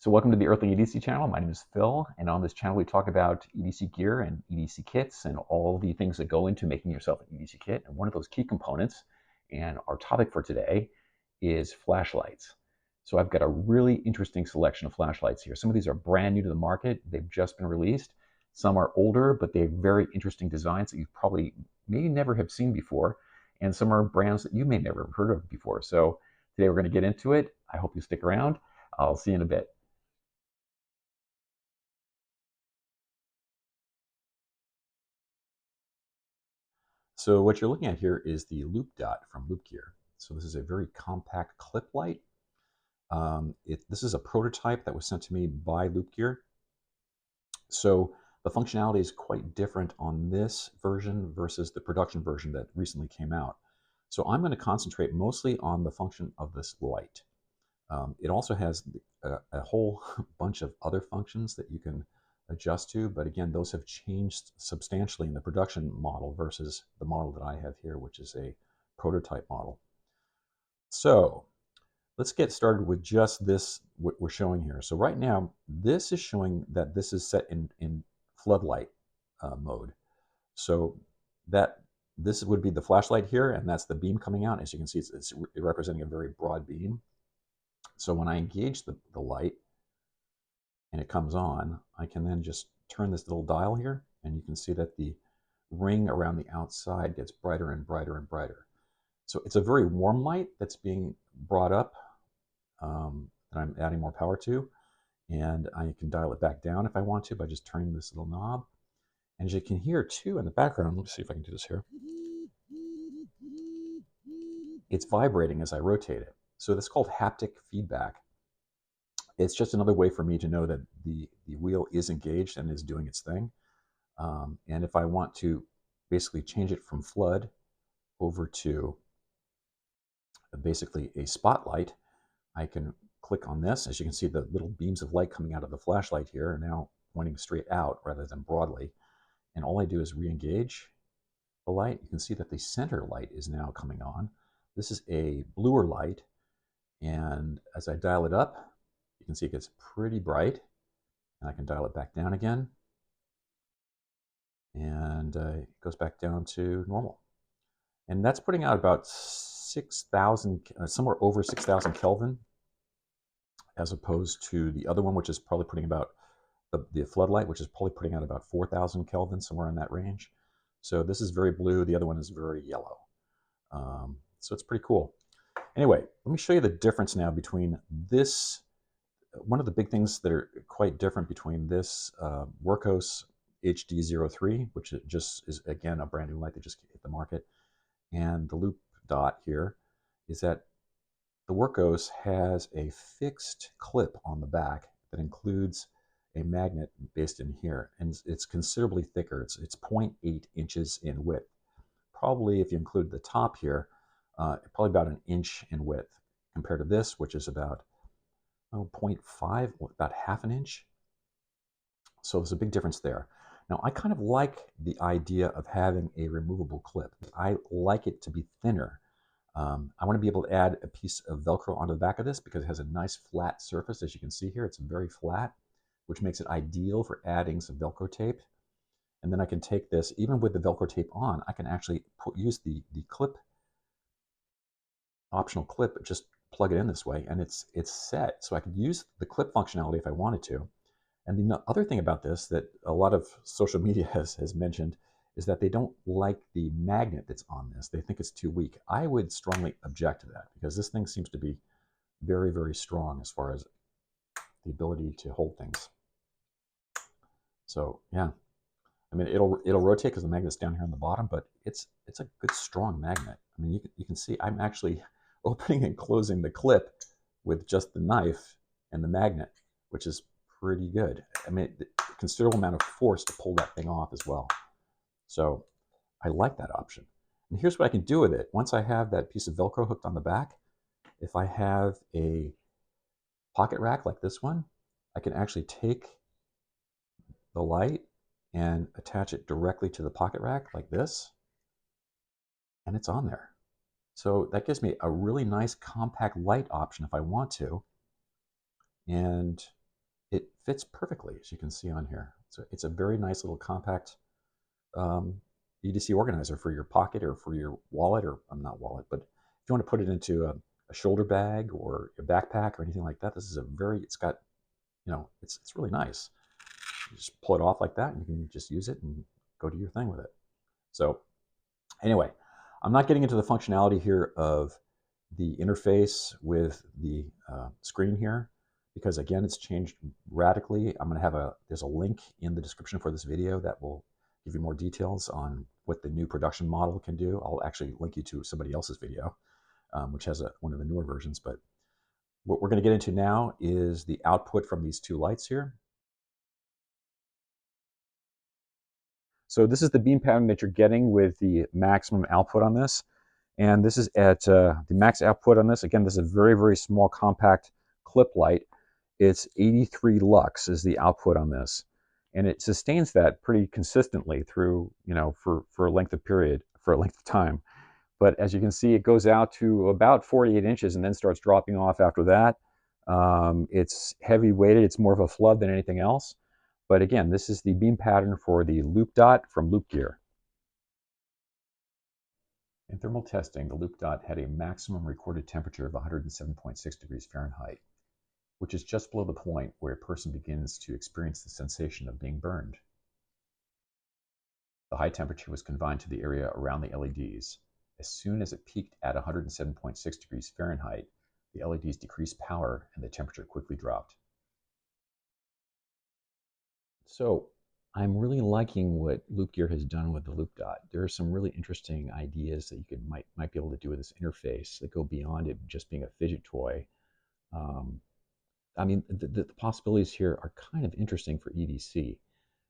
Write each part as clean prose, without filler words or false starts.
So welcome to the Earthling EDC channel. My name is Phil, and on this channel we talk about EDC gear and EDC kits and all the things that go into making yourself an EDC kit. And one of those key components, and our topic for today, is flashlights. So I've got a really interesting selection of flashlights here. Some of these are brand new to the market. They've just been released. Some are older, but they have very interesting designs that you probably may never have seen before. And some are brands that you may never have heard of before. So today we're going to get into it. I hope you stick around. I'll see you in a bit. So what you're looking at here is the LoopDot from LoopGear. So this is a very compact clip light. This is a prototype that was sent to me by LoopGear. So the functionality is quite different on this version versus the production version that recently came out. So I'm going to concentrate mostly on the function of this light. It also has a whole bunch of other functions that you can adjust to, but again, those have changed substantially in the production model versus the model that I have here, which is a prototype model. So let's get started with just this, what we're showing here. So right now, this is showing that this is set in floodlight mode. So that this would be the flashlight here, and that's the beam coming out. As you can see, it's representing a very broad beam. So when I engage the light, and it comes on, I can then just turn this little dial here, and you can see that the ring around the outside gets brighter and brighter and brighter. So it's a very warm light that's being brought up, that I'm adding more power to, and I can dial it back down if I want to by just turning this little knob. And as you can hear too in the background, let me see if I can do this here. It's vibrating as I rotate it. So that's called haptic feedback. It's just another way for me to know that the wheel is engaged and is doing its thing. And if I want to basically change it from flood over to basically a spotlight, I can click on this. As you can see, the little beams of light coming out of the flashlight here are now pointing straight out rather than broadly. And all I do is re-engage the light. You can see that the center light is now coming on. This is a bluer light. And as I dial it up, you can see it gets pretty bright, and I can dial it back down again, and it goes back down to normal. And that's putting out about 6,000, somewhere over 6,000 Kelvin, as opposed to the other one, which is probably putting about the floodlight, which is probably putting out about 4,000 Kelvin, somewhere in that range. So this is very blue. The other one is very yellow. So it's pretty cool. Anyway, let me show you the difference now between this. One of the big things that are quite different between this Wurkkos HD03, which just is, again, a brand new light that just hit the market, and the LoopDot here, is that the Wurkkos has a fixed clip on the back that includes a magnet based in here, and it's considerably thicker. It's 0.8 inches in width. Probably, if you include the top here, probably about an inch in width, compared to this, which is about 0.5, about half an inch. So there's a big difference there. Now, I kind of like the idea of having a removable clip. I like it to be thinner. I want to be able to add a piece of Velcro onto the back of this because it has a nice flat surface. As you can see here, it's very flat, which makes it ideal for adding some Velcro tape. And then I can take this, even with the Velcro tape on, I can actually use the clip, optional clip, just plug it in this way, and it's set. So I could use the clip functionality if I wanted to. And the other thing about this that a lot of social media has mentioned is that they don't like the magnet that's on this. They think it's too weak. I would strongly object to that because this thing seems to be very, very strong as far as the ability to hold things. So yeah, I mean, it'll rotate because the magnet's down here on the bottom, but it's a good strong magnet. I mean, you can see I'm actually opening and closing the clip with just the knife and the magnet, which is pretty good. I mean, a considerable amount of force to pull that thing off as well. So I like that option. And here's what I can do with it. Once I have that piece of Velcro hooked on the back, if I have a pocket rack like this one, I can actually take the light and attach it directly to the pocket rack like this, and it's on there. So that gives me a really nice compact light option if I want to. And it fits perfectly, as you can see on here. So it's a very nice little compact EDC organizer for your pocket or for your wallet, or not wallet, but if you want to put it into a shoulder bag or a backpack or anything like that, this is a very, it's got, it's really nice. You just pull it off like that and you can just use it and go do your thing with it. So anyway, I'm not getting into the functionality here of the interface with the screen here, because again, it's changed radically. I'm going to have there's a link in the description for this video that will give you more details on what the new production model can do. I'll actually link you to somebody else's video, which has one of the newer versions. But what we're going to get into now is the output from these two lights here. So this is the beam pattern that you're getting with the maximum output on this. And this is at the max output on this. Again, this is a very, very small compact clip light. It's 83 lux is the output on this. And it sustains that pretty consistently through, for a length of period, for a length of time. But as you can see, it goes out to about 48 inches and then starts dropping off after that. It's heavy weighted. It's more of a flood than anything else. But again, this is the beam pattern for the LoopDot from LoopGear. In thermal testing, the LoopDot had a maximum recorded temperature of 107.6 degrees Fahrenheit, which is just below the point where a person begins to experience the sensation of being burned. The high temperature was confined to the area around the LEDs. As soon as it peaked at 107.6 degrees Fahrenheit, the LEDs decreased power and the temperature quickly dropped. So I'm really liking what LoopGear has done with the LoopDot. There are some really interesting ideas that you might be able to do with this interface that go beyond it just being a fidget toy. I mean, the possibilities here are kind of interesting for EDC.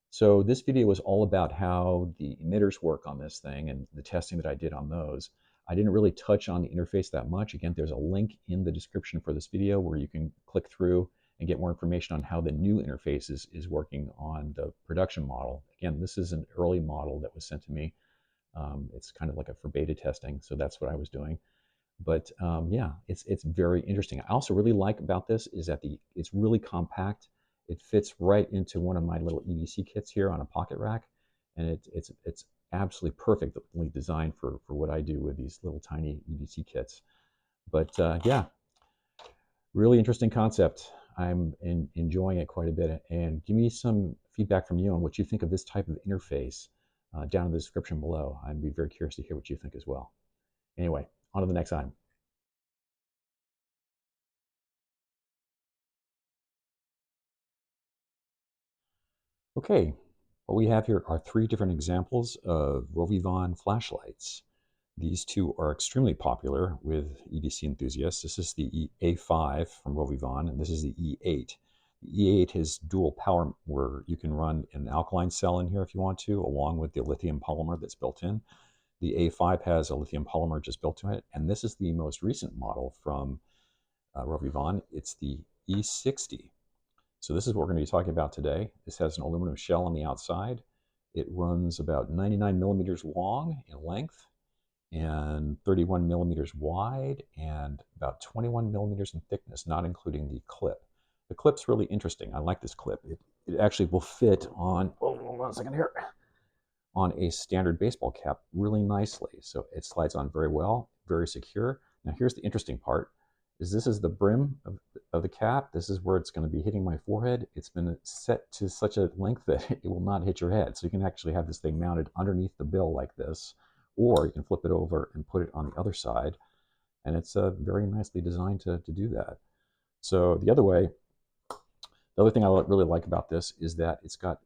So this video was all about how the emitters work on this thing and the testing that I did on those. I didn't really touch on the interface that much. Again, there's a link in the description for this video where you can click through and get more information on how the new interface is working on the production model. Again, this is an early model that was sent to me. It's kind of like for beta testing, so that's what I was doing. But yeah, it's very interesting. I also really like about this is that it's really compact. It fits right into one of my little EDC kits here on a pocket rack, and it's absolutely perfectly designed for what I do with these little tiny EDC kits. But yeah, really interesting concept. I'm enjoying it quite a bit. And give me some feedback from you on what you think of this type of interface down in the description below. I'd be very curious to hear what you think as well. Anyway, on to the next item. Okay, what we have here are 3 different examples of RovyVon flashlights. These two are extremely popular with EDC enthusiasts. This is the A5 from RovyVon, and this is the E8. The E8 has dual power where you can run an alkaline cell in here if you want to, along with the lithium polymer that's built in. The A5 has a lithium polymer just built to it, and this is the most recent model from RovyVon. It's the E60. So this is what we're going to be talking about today. This has an aluminum shell on the outside. It runs about 99 millimeters long in length and 31 millimeters wide and about 21 millimeters in thickness, not including the clip. The clip's really interesting. I like this clip. It actually will fit on, hold on a second here, on a standard baseball cap really nicely. So it slides on very well, very secure. Now here's the interesting part, is this is the brim of the cap. This is where it's going to be hitting my forehead. It's been set to such a length that it will not hit your head. So you can actually have this thing mounted underneath the bill like this, or you can flip it over and put it on the other side. And it's very nicely designed to do that. So the other thing I really like about this is that it's got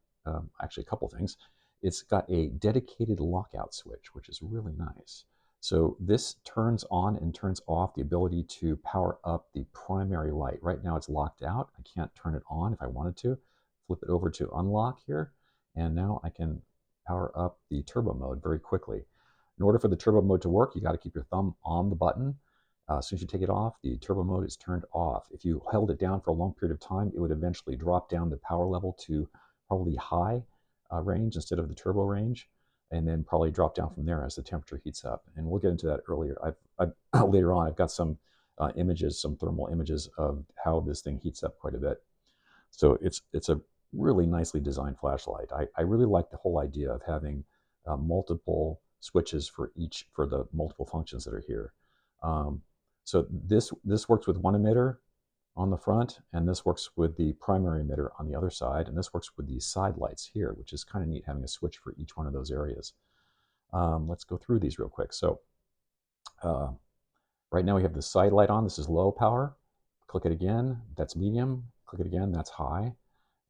actually a couple things. It's got a dedicated lockout switch, which is really nice. So this turns on and turns off the ability to power up the primary light. Right now it's locked out. I can't turn it on if I wanted to. Flip it over to unlock here, and now I can power up the turbo mode very quickly. In order for the turbo mode to work, you got to keep your thumb on the button. As soon as you take it off, the turbo mode is turned off. If you held it down for a long period of time, it would eventually drop down the power level to probably high range instead of the turbo range, and then probably drop down from there as the temperature heats up. And we'll get into that earlier. Later on, I've got some images, some thermal images of how this thing heats up quite a bit. So it's a really nicely designed flashlight. I really like the whole idea of having multiple switches for the multiple functions that are here. So this works with one emitter on the front, and this works with the primary emitter on the other side, and this works with these side lights here, which is kind of neat having a switch for each one of those areas. Let's go through these real quick. So right now we have the side light on. This is low power. Click it again, that's medium. Click it again, that's high.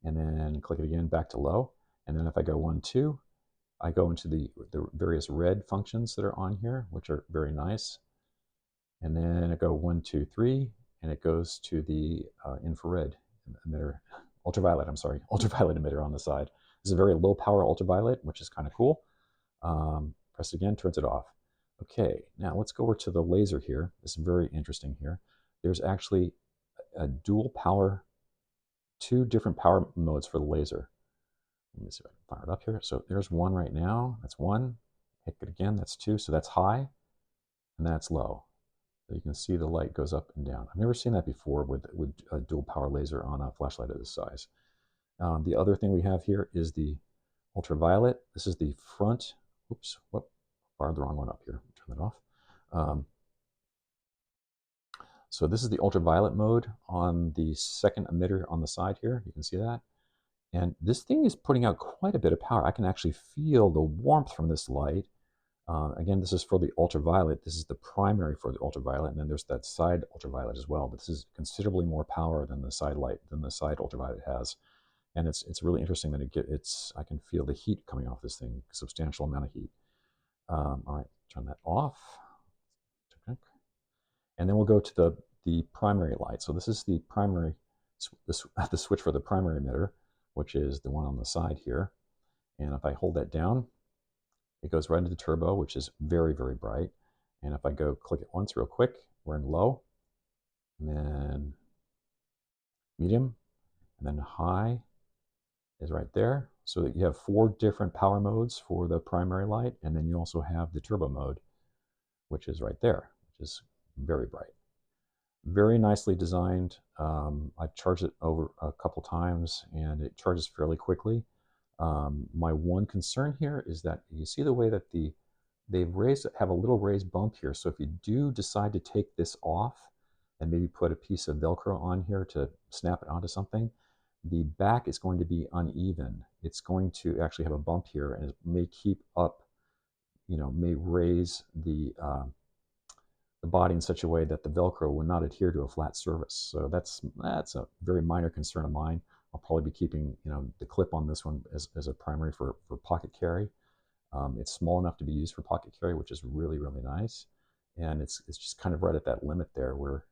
And then click it again, back to low. And then if I go 1, 2, I go into the various red functions that are on here, which are very nice. And then I go 1, 2, 3, and it goes to the infrared emitter, ultraviolet emitter on the side. This is a very low power ultraviolet, which is kind of cool. Press it again, turns it off. Okay, now let's go over to the laser here. This is very interesting here. There's actually a dual power, 2 different power modes for the laser. Let me see if I can fire it up here. So there's 1 right now. That's 1. Hit it again. That's 2. So that's high, and that's low. So you can see the light goes up and down. I've never seen that before with a dual power laser on a flashlight of this size. The other thing we have here is the ultraviolet. This is the front. Oops, whoop, fired the wrong one up here. Turn that off. So this is the ultraviolet mode on the second emitter on the side here. You can see that. And this thing is putting out quite a bit of power. I can actually feel the warmth from this light. Again, this is for the ultraviolet. This is the primary for the ultraviolet, and then there's that side ultraviolet as well. But this is considerably more power than the side light, than the side ultraviolet has. And it's really interesting that I can feel the heat coming off this thing, substantial amount of heat. All right, turn that off. And then we'll go to the primary light. So this is the primary, the switch for the primary emitter, which is the one on the side here. And if I hold that down, it goes right into the turbo, which is very, very bright. And if I go click it once real quick, we're in low, and then medium, and then high is right there. So that you have 4 different power modes for the primary light, and then you also have the turbo mode, which is right there, which is very bright. Very nicely designed. I've charged it over a couple times, and it charges fairly quickly. My one concern here is that you see the way that have a little raised bump here. So if you do decide to take this off and maybe put a piece of Velcro on here to snap it onto something, the back is going to be uneven. It's going to actually have a bump here, and it may keep up, may raise the body in such a way that the Velcro will not adhere to a flat surface. So that's a very minor concern of mine. I'll probably be keeping the clip on this one as a primary for pocket carry. It's small enough to be used for pocket carry, which is really, really nice. And it's just kind of right at that limit there where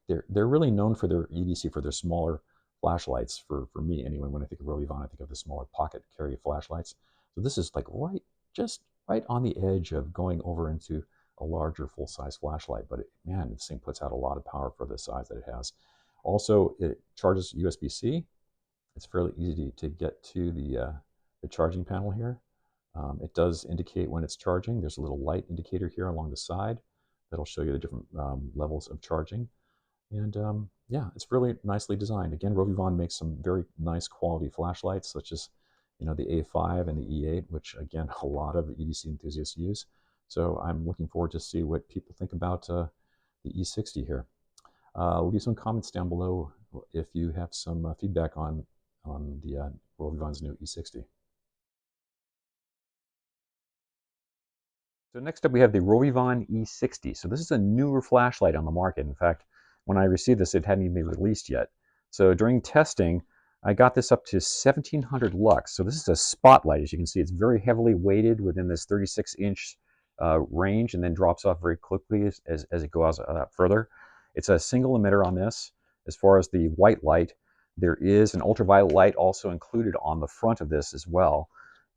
they're really known for their EDC, for their smaller flashlights. For me anyway, when I think of RovyVon, I think of the smaller pocket carry flashlights. So this is like just right on the edge of going over into a larger full-size flashlight. But man, this thing puts out a lot of power for the size that it has. Also, it charges USB-C. It's fairly easy to get to the charging panel here. It does indicate when it's charging. There's a little light indicator here along the side that'll show you the different levels of charging. And yeah, it's really nicely designed. Again, RovyVon makes some very nice quality flashlights, such as the A5 and the E8, which again, a lot of EDC enthusiasts use. So I'm looking forward to see what people think about the E60 here. Leave some comments down below if you have some feedback on the RovyVon's new E60. So next up we have the RovyVon E60. So this is a newer flashlight on the market. In fact, when I received this, it hadn't even been released yet. So during testing, I got this up to 1700 lux. So this is a spotlight. As you can see, it's very heavily weighted within this 36-inch range, and then drops off very quickly as it goes out further. It's a single emitter on this. As far as the white light, there is an ultraviolet light also included on the front of this as well.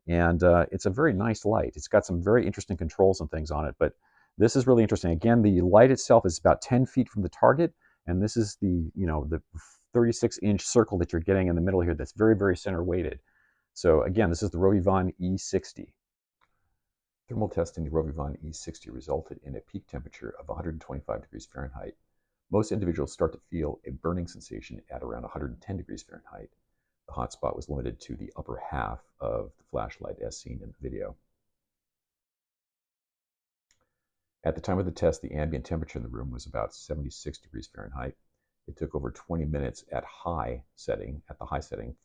And it's a very nice light. It's got some very interesting controls and things on it, but this is really interesting. Again, the light itself is about 10 feet from the target, and this is the 36-inch circle that you're getting in the middle here that's very, very center weighted. So again, this is the RovyVon E60. Thermal testing the RovyVon E60 resulted in a peak temperature of 125 degrees Fahrenheit, most individuals start to feel a burning sensation at around 110 degrees Fahrenheit. The hotspot was limited to the upper half of the flashlight as seen in the video. At the time of the test, the ambient temperature in the room was about 76 degrees Fahrenheit. It took over 20 minutes at the high setting,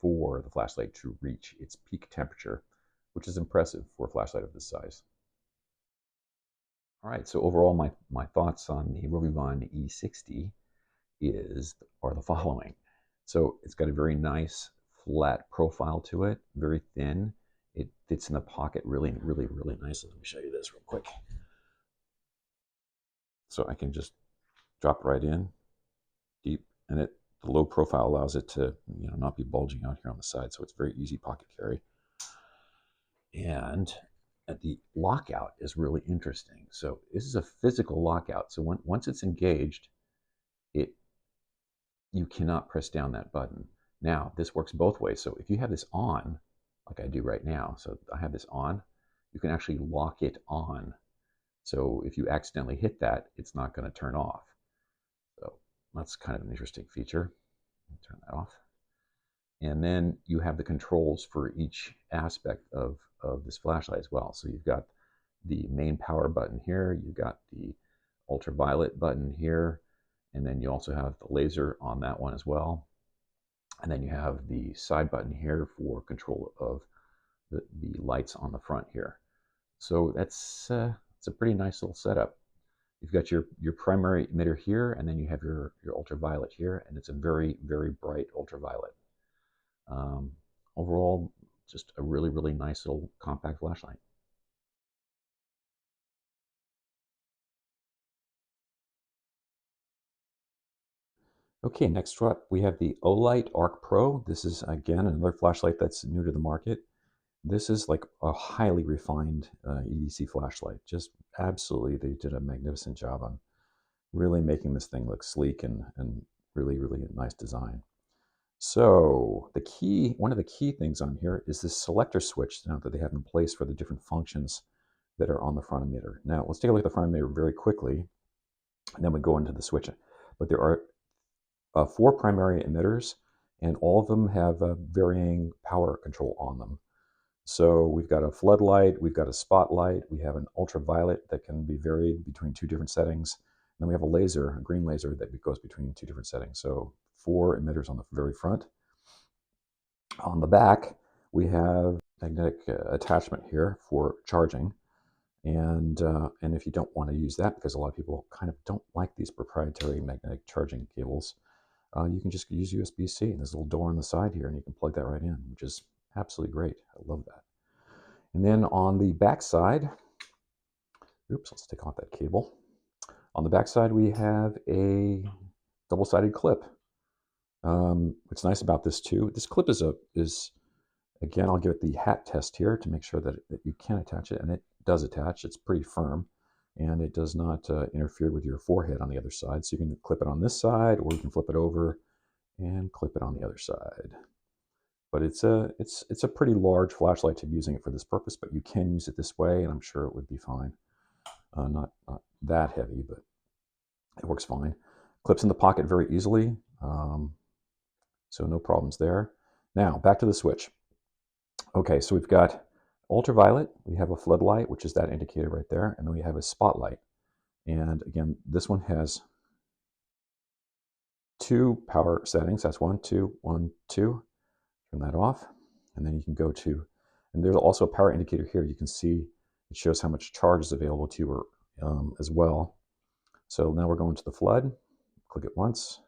for the flashlight to reach its peak temperature, which is impressive for a flashlight of this size. All right, so overall, my thoughts on the RovyVon E60 are the following. So it's got a very nice flat profile to it, very thin. It fits in the pocket really nicely. Let me show you this real quick. So I can just drop it right in deep, and the low profile allows it to not be bulging out here on the side, so it's very easy pocket carry. And the lockout is really interesting. So this is a physical lockout. So once it's engaged, you cannot press down that button. Now, this works both ways. So if you have this on, like I do right now, so I have this on, you can actually lock it on. So if you accidentally hit that, it's not going to turn off. So that's kind of an interesting feature. Turn that off. And then you have the controls for each aspect of this flashlight as well. So you've got the main power button here, you've got the ultraviolet button here, and then you also have the laser on that one as well. And then you have the side button here for control of the lights on the front here. So it's a pretty nice little setup. You've got your primary emitter here, and then you have your ultraviolet here, and it's a very, very bright ultraviolet. Overall, just a really nice little compact flashlight. Okay, next up we have the OLight ArkPro. This is again another flashlight that's new to the market. This is like a highly refined EDC flashlight. Just absolutely, they did a magnificent job on really making this thing look sleek and really nice design. So one of the key things on here is this selector switch now that they have in place for the different functions that are on the front emitter. Now let's take a look at the front emitter very quickly, and then we go into the switching. But there are 4 primary emitters, and all of them have varying power control on them. So we've got a floodlight, we've got a spotlight, we have an ultraviolet that can be varied between 2 different settings, and then we have a laser, a green laser that goes between 2 different settings. So 4 emitters on the very front. On the back, we have magnetic attachment here for charging, and if you don't want to use that, because a lot of people kind of don't like these proprietary magnetic charging cables, you can just use USB-C. There's a little door on the side here, and you can plug that right in, which is absolutely great. I love that. And then on the back side, oops, let's take off that cable. On the back side, we have a double-sided clip. What's nice about this too, this clip is again, I'll give it the hat test here to make sure that you can attach it, and it does attach. It's pretty firm, and it does not interfere with your forehead on the other side. So you can clip it on this side, or you can flip it over and clip it on the other side. But it's a pretty large flashlight to be using it for this purpose, but you can use it this way, and I'm sure it would be fine. Not that heavy, but it works fine. Clips in the pocket very easily, so no problems there. Now, back to the switch. Okay, so we've got ultraviolet, we have a floodlight, which is that indicator right there, and then we have a spotlight. And again, this one has 2 power settings. That's 1, 2, 1, 2. Turn that off, and then you can go to, and there's also a power indicator here. You can see it shows how much charge is available to you as well. So now we're going to the flood. Click it once,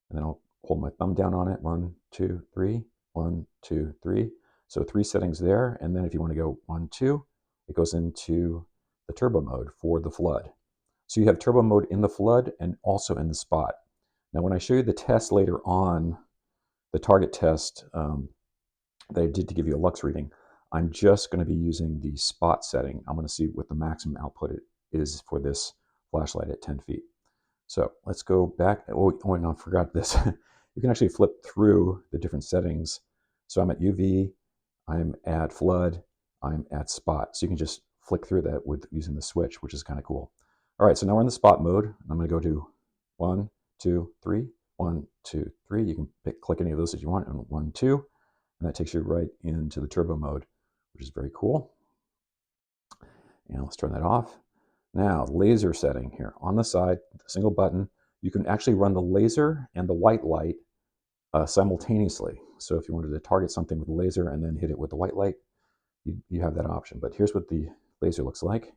and then I'll hold my thumb down on it. 1, 2, 3, 1, 2, 3. So 3 settings there, and then if you want to go 1, 2, it goes into the turbo mode for the flood. So you have turbo mode in the flood and also in the spot. Now when I show you the test later on, the target test that I did to give you a lux reading, I'm just going to be using the spot setting. I'm going to see what the maximum output is for this flashlight at 10 feet. So let's go back. Oh no, I forgot this. You can actually flip through the different settings. So I'm at UV, I'm at flood, I'm at spot. So you can just flick through that with using the switch, which is kind of cool. All right, so now we're in the spot mode. I'm going to go to 1, 2, 3, 1, 2, 3. You can click any of those that you want, and 1, 2, and that takes you right into the turbo mode, which is very cool. And let's turn that off. Now, laser setting here on the side, a single button. You can actually run the laser and the white light simultaneously. So if you wanted to target something with the laser and then hit it with the white light, you have that option. But here's what the laser looks like.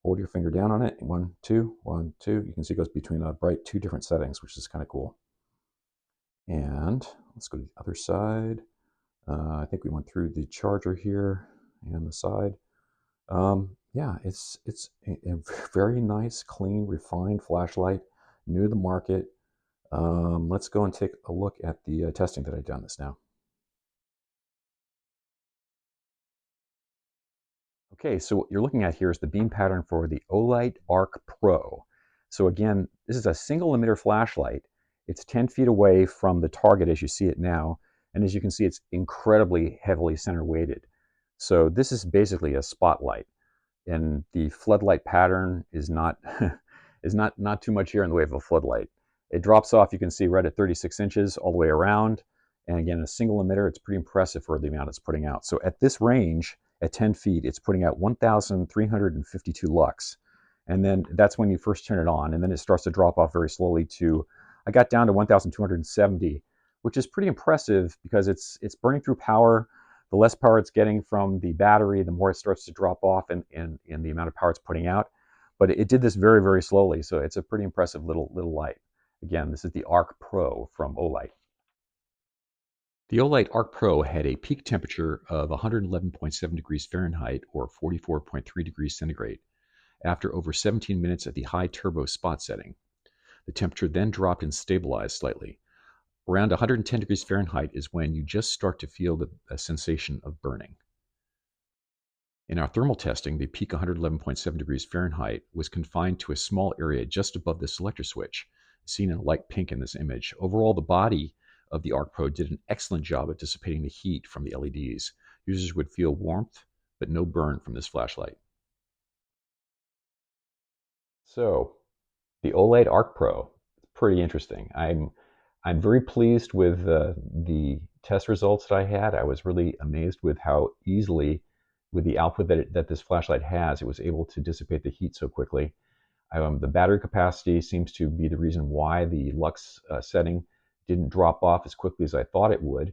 Hold your finger down on it. 1, 2, 1, 2. You can see it goes between a bright 2 different settings, which is kind of cool. And let's go to the other side. I think we went through the charger here and the side. Yeah, it's a very nice, clean, refined flashlight, new to the market. Let's go and take a look at the testing that I've done this now. Okay, so what you're looking at here is the beam pattern for the OLight ArkPro. So again, this is a single emitter flashlight. It's 10 feet away from the target as you see it now. And as you can see, it's incredibly heavily center weighted. So this is basically a spotlight. And the floodlight pattern is not not too much here in the way of a floodlight. It drops off, you can see, right at 36 inches all the way around. And again, a single emitter, it's pretty impressive for the amount it's putting out. So at this range, at 10 feet, it's putting out 1,352 lux. And then that's when you first turn it on. And then it starts to drop off very slowly to, I got down to 1,270, which is pretty impressive because it's burning through power. The less power it's getting from the battery, the more it starts to drop off in the amount of power it's putting out. But it did this very, very slowly. So it's a pretty impressive little light. Again, this is the ArkPro from OLight. The OLight ArkPro had a peak temperature of 111.7 degrees Fahrenheit or 44.3 degrees centigrade after over 17 minutes at the high turbo spot setting. The temperature then dropped and stabilized slightly. Around 110 degrees Fahrenheit is when you just start to feel the sensation of burning. In our thermal testing, the peak 111.7 degrees Fahrenheit was confined to a small area just above the selector switch, seen in light pink in this image. Overall, the body of the ArkPro did an excellent job at dissipating the heat from the LEDs. Users would feel warmth, but no burn from this flashlight. So, the OLight ArkPro, pretty interesting. I'm very pleased with the test results that I had. I was really amazed with how easily, with the output that this flashlight has, it was able to dissipate the heat so quickly. The battery capacity seems to be the reason why the lux setting didn't drop off as quickly as I thought it would.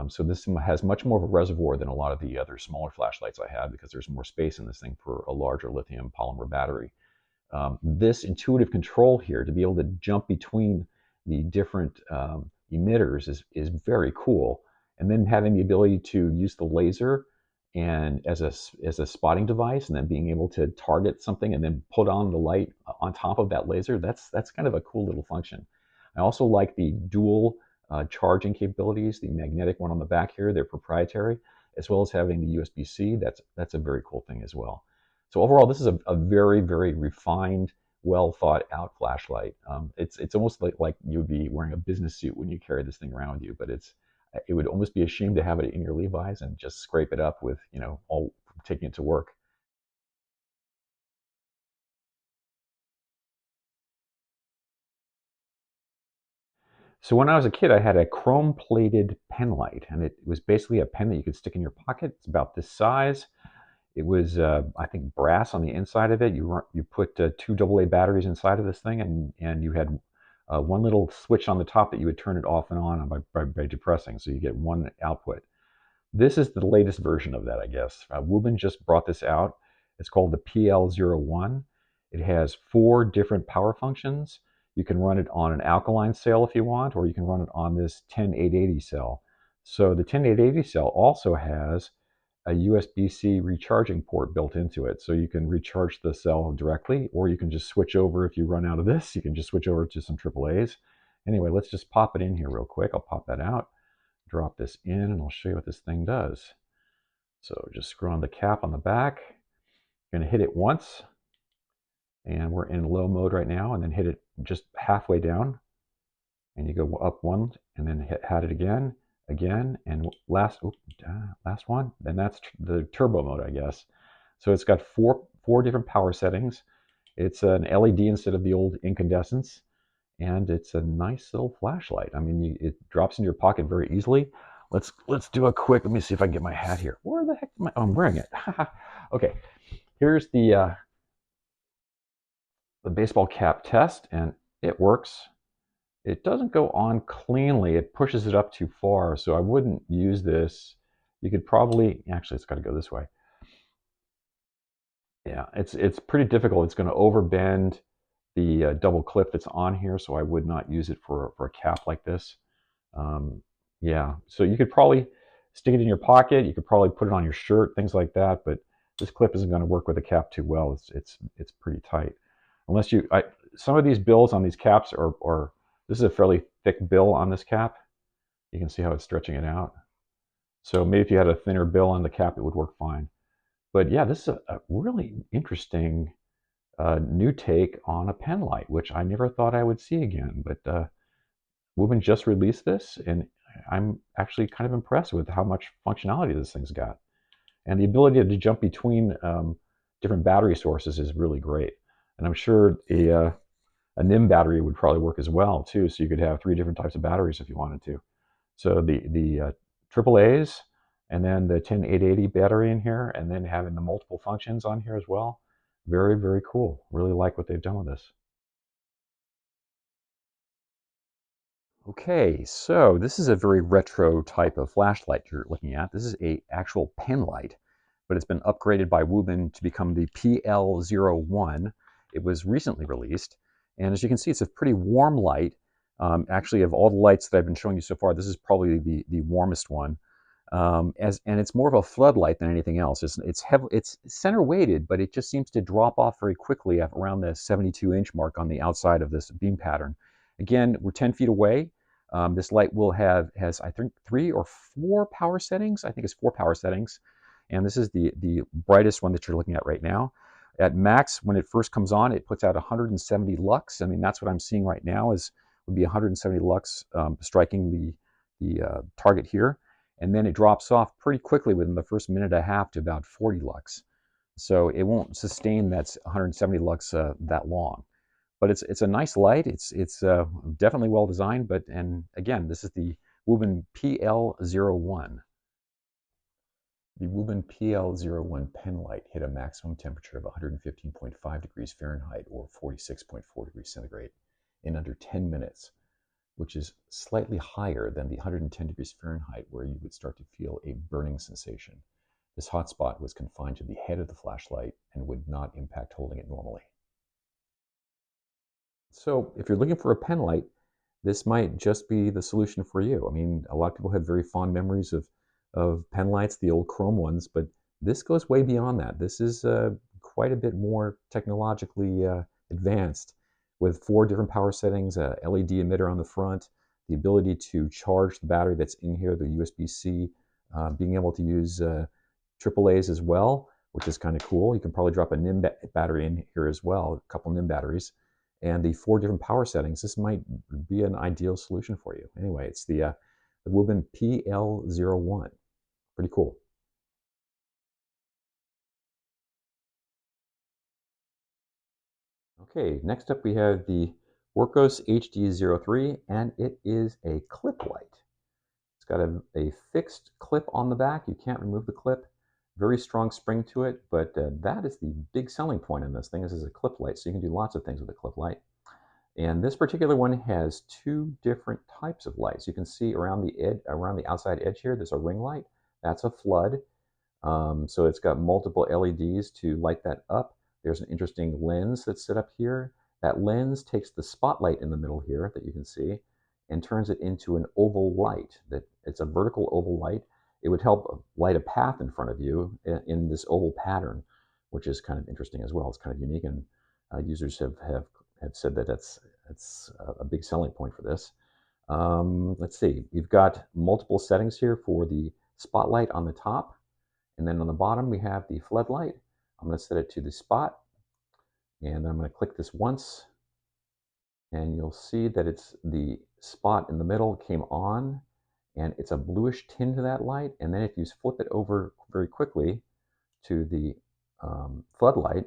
So this has much more of a reservoir than a lot of the other smaller flashlights I had because there's more space in this thing for a larger lithium polymer battery. This intuitive control here to be able to jump between the different emitters is very cool. And then having the ability to use the laser and as a spotting device, and then being able to target something and then put on the light on top of that laser, that's kind of a cool little function. I also like the dual charging capabilities, the magnetic one on the back here, they're proprietary, as well as having the USB-C. That's a very cool thing as well. So overall, this is a very, very refined, well thought out flashlight. It's almost like you would be wearing a business suit when you carry this thing around with you, but it would almost be a shame to have it in your Levi's and just scrape it up with, all taking it to work. So when I was a kid, I had a chrome-plated penlight, and it was basically a pen that you could stick in your pocket. It's about this size. It was, I think, brass on the inside of it. You put 2 AA batteries inside of this thing, and you had one little switch on the top that you would turn it off and on by depressing, so you get one output. This is the latest version of that, I guess. Wuben just brought this out. It's called the PL01. It has 4 different power functions. You can run it on an alkaline cell if you want, or you can run it on this 10880 cell. So the 10880 cell also has a USB-C recharging port built into it. So you can recharge the cell directly, or you can just switch over if you run out of this. You can just switch over to some AAAs. Anyway, let's just pop it in here real quick. I'll pop that out. Drop this in and I'll show you what this thing does. So just screw on the cap on the back. You're going to hit it once, and we're in low mode right now, and then hit it just halfway down, and you go up one, and then hit it again, and last one, then that's the turbo mode, I guess. So it's got four different power settings. It's an LED instead of the old incandescents. and it's a nice little flashlight. I mean, it drops into your pocket very easily. Let's do a quick. Let me see if I can get my hat here. Where the heck am I? Oh, I'm wearing it. Okay, here's the baseball cap test, and it works. It doesn't go on cleanly. It pushes it up too far, so I wouldn't use this. You could probably, actually, it's got to go this way. Yeah, it's pretty difficult. It's going to overbend the double clip that's on here, so I would not use it for a cap like this. Yeah, so you could probably stick it in your pocket. You could probably put it on your shirt, things like that. But this clip isn't going to work with a cap too well. It's pretty tight. Unless some of these bills on these caps are this is a fairly thick bill on this cap. You can see how it's stretching it out. So maybe if you had a thinner bill on the cap, it would work fine. But yeah, this is a really interesting new take on a pen light, which I never thought I would see again. But Wuben just released this, and I'm actually kind of impressed with how much functionality this thing's got. And the ability to jump between different battery sources is really great. And I'm sure a NIM battery would probably work as well too. So you could have 3 different types of batteries if you wanted to. So the AAA's, and then the 10880 battery in here, and then having the multiple functions on here as well. Very, very cool. Really like what they've done with this. Okay, so this is a very retro type of flashlight you're looking at. This is a actual pen light, but it's been upgraded by Wuben to become the PL01. It was recently released, and as you can see, it's a pretty warm light. Actually, of all the lights that I've been showing you so far, this is probably the warmest one. And it's more of a floodlight than anything else. It's center weighted, but it just seems to drop off very quickly around the 72-inch mark on the outside of this beam pattern. Again, we're 10 feet away. This light has I think 3 or 4 power settings. I think it's 4 power settings, and this is the brightest one that you're looking at right now. At max, when it first comes on, it puts out 170 lux. I mean, that's what I'm seeing right now would be 170 lux striking the target here. And then it drops off pretty quickly within the first minute and a half to about 40 lux. So it won't sustain that 170 lux that long. But it's a nice light. It's definitely well designed. And again, this is the Wuben PL01. The Wuben PL01 pen light hit a maximum temperature of 115.5 degrees Fahrenheit or 46.4 degrees centigrade in under 10 minutes. Which is slightly higher than the 110 degrees Fahrenheit where you would start to feel a burning sensation. This hot spot was confined to the head of the flashlight and would not impact holding it normally. So if you're looking for a pen light, this might just be the solution for you. I mean, a lot of people have very fond memories of pen lights, the old chrome ones, but this goes way beyond that. This is quite a bit more technologically advanced, with 4 different power settings, a LED emitter on the front, the ability to charge the battery that's in here, the USB-C, being able to use AAA's as well, which is kind of cool. You can probably drop a NIM battery in here as well, a couple NIM batteries, and the 4 different power settings. This might be an ideal solution for you. Anyway, it's the Wuben PL01. Pretty cool. Okay, next up we have the Wurkkos HD03, and it is a clip light. It's got a fixed clip on the back. You can't remove the clip. Very strong spring to it, but that is the big selling point in this thing. This is a clip light, so you can do lots of things with a clip light. And this particular one has 2 different types of lights. You can see around the edge, around the outside edge here, there's a ring light. That's a flood. So it's got multiple LEDs to light that up. There's an interesting lens that's set up here. That lens takes the spotlight in the middle here that you can see and turns it into an oval light. It's a vertical oval light. It would help light a path in front of you in this oval pattern, which is kind of interesting as well. It's kind of unique, and users have said that that's a big selling point for this. Let's see. You've got multiple settings here for the spotlight on the top. And then on the bottom, we have the floodlight. I'm going to set it to the spot. And I'm going to click this once. And you'll see that it's the spot in the middle came on. And it's a bluish tint to that light. And then if you flip it over very quickly to the floodlight,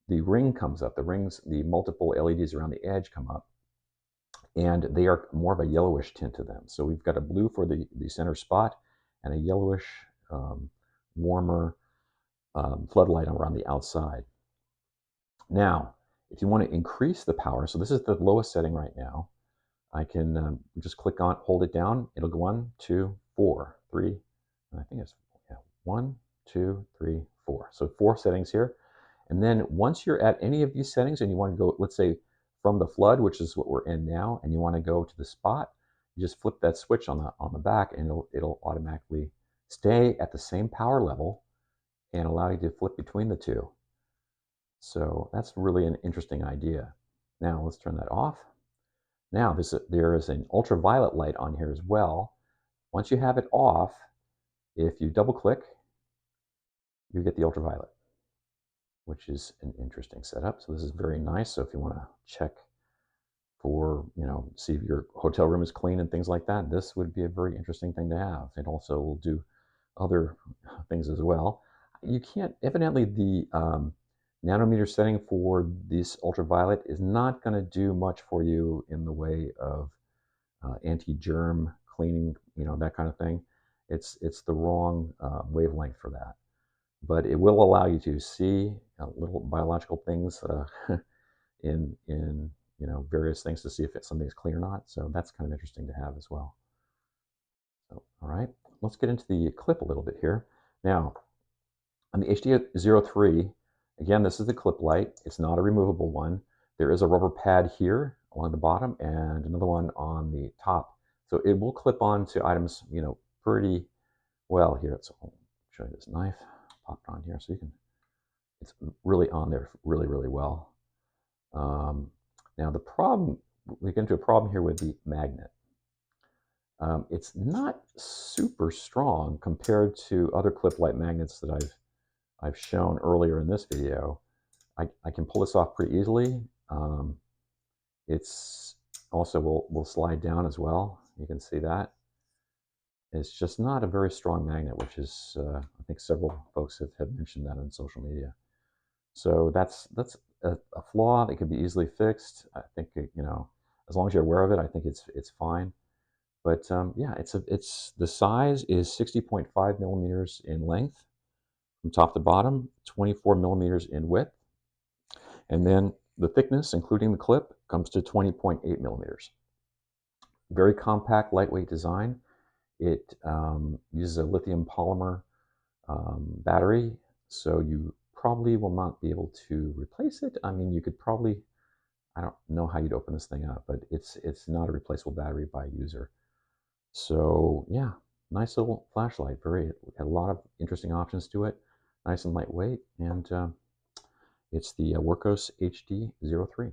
the ring comes up. The multiple LEDs around the edge come up. and they are more of a yellowish tint to them. So we've got a blue for the center spot and a yellowish, warmer floodlight around the outside. Now, if you want to increase the power, so this is the lowest setting right now, I can just click on, hold it down, it'll go 1, 2, 4, 3, and I think it's 1, 2, 3, 4. So 4 settings here. And then once you're at any of these settings and you want to go, let's say from the flood, which is what we're in now, and you want to go to the spot, you just flip that switch on the back and it'll automatically stay at the same power level and allow you to flip between the two. So that's really an interesting idea. Now let's turn that off. Now there is an ultraviolet light on here as well. Once you have it off, if you double click, you get the ultraviolet, which is an interesting setup. So this is very nice. So if you want to check for, see if your hotel room is clean and things like that, this would be a very interesting thing to have. It also will do other things as well. You can't, evidently the nanometer setting for this ultraviolet is not going to do much for you in the way of anti-germ cleaning, that kind of thing. It's the wrong wavelength for that. But it will allow you to see little biological things in various things to see if something's clean or not. So that's kind of interesting to have as well. So, all right, let's get into the clip a little bit here. Now, on the HD03, again, this is the clip light. It's not a removable one. There is a rubber pad here along the bottom and another one on the top. So it will clip on to items, pretty well here. I'll show you this knife. Pop it on here so you can, it's really on there really, really well. Now the problem, we get into a problem here with the magnet. It's not super strong compared to other clip light magnets that I've shown earlier in this video. I can pull this off pretty easily. It's also will slide down as well. You can see that. It's just not a very strong magnet, which is, I think several folks have mentioned that on social media. So that's a flaw that can be easily fixed. I think, as long as you're aware of it, I think it's fine. But yeah, it's the size is 60.5 millimeters in length from top to bottom, 24 millimeters in width. And then the thickness, including the clip, comes to 20.8 millimeters. Very compact, lightweight design. It uses a lithium polymer battery, so you probably will not be able to replace it. I mean, you could probably, I don't know how you'd open this thing up, but it's not a replaceable battery by user. So yeah, nice little flashlight. A lot of interesting options to it. Nice and lightweight, and it's the Wurkkos HD03.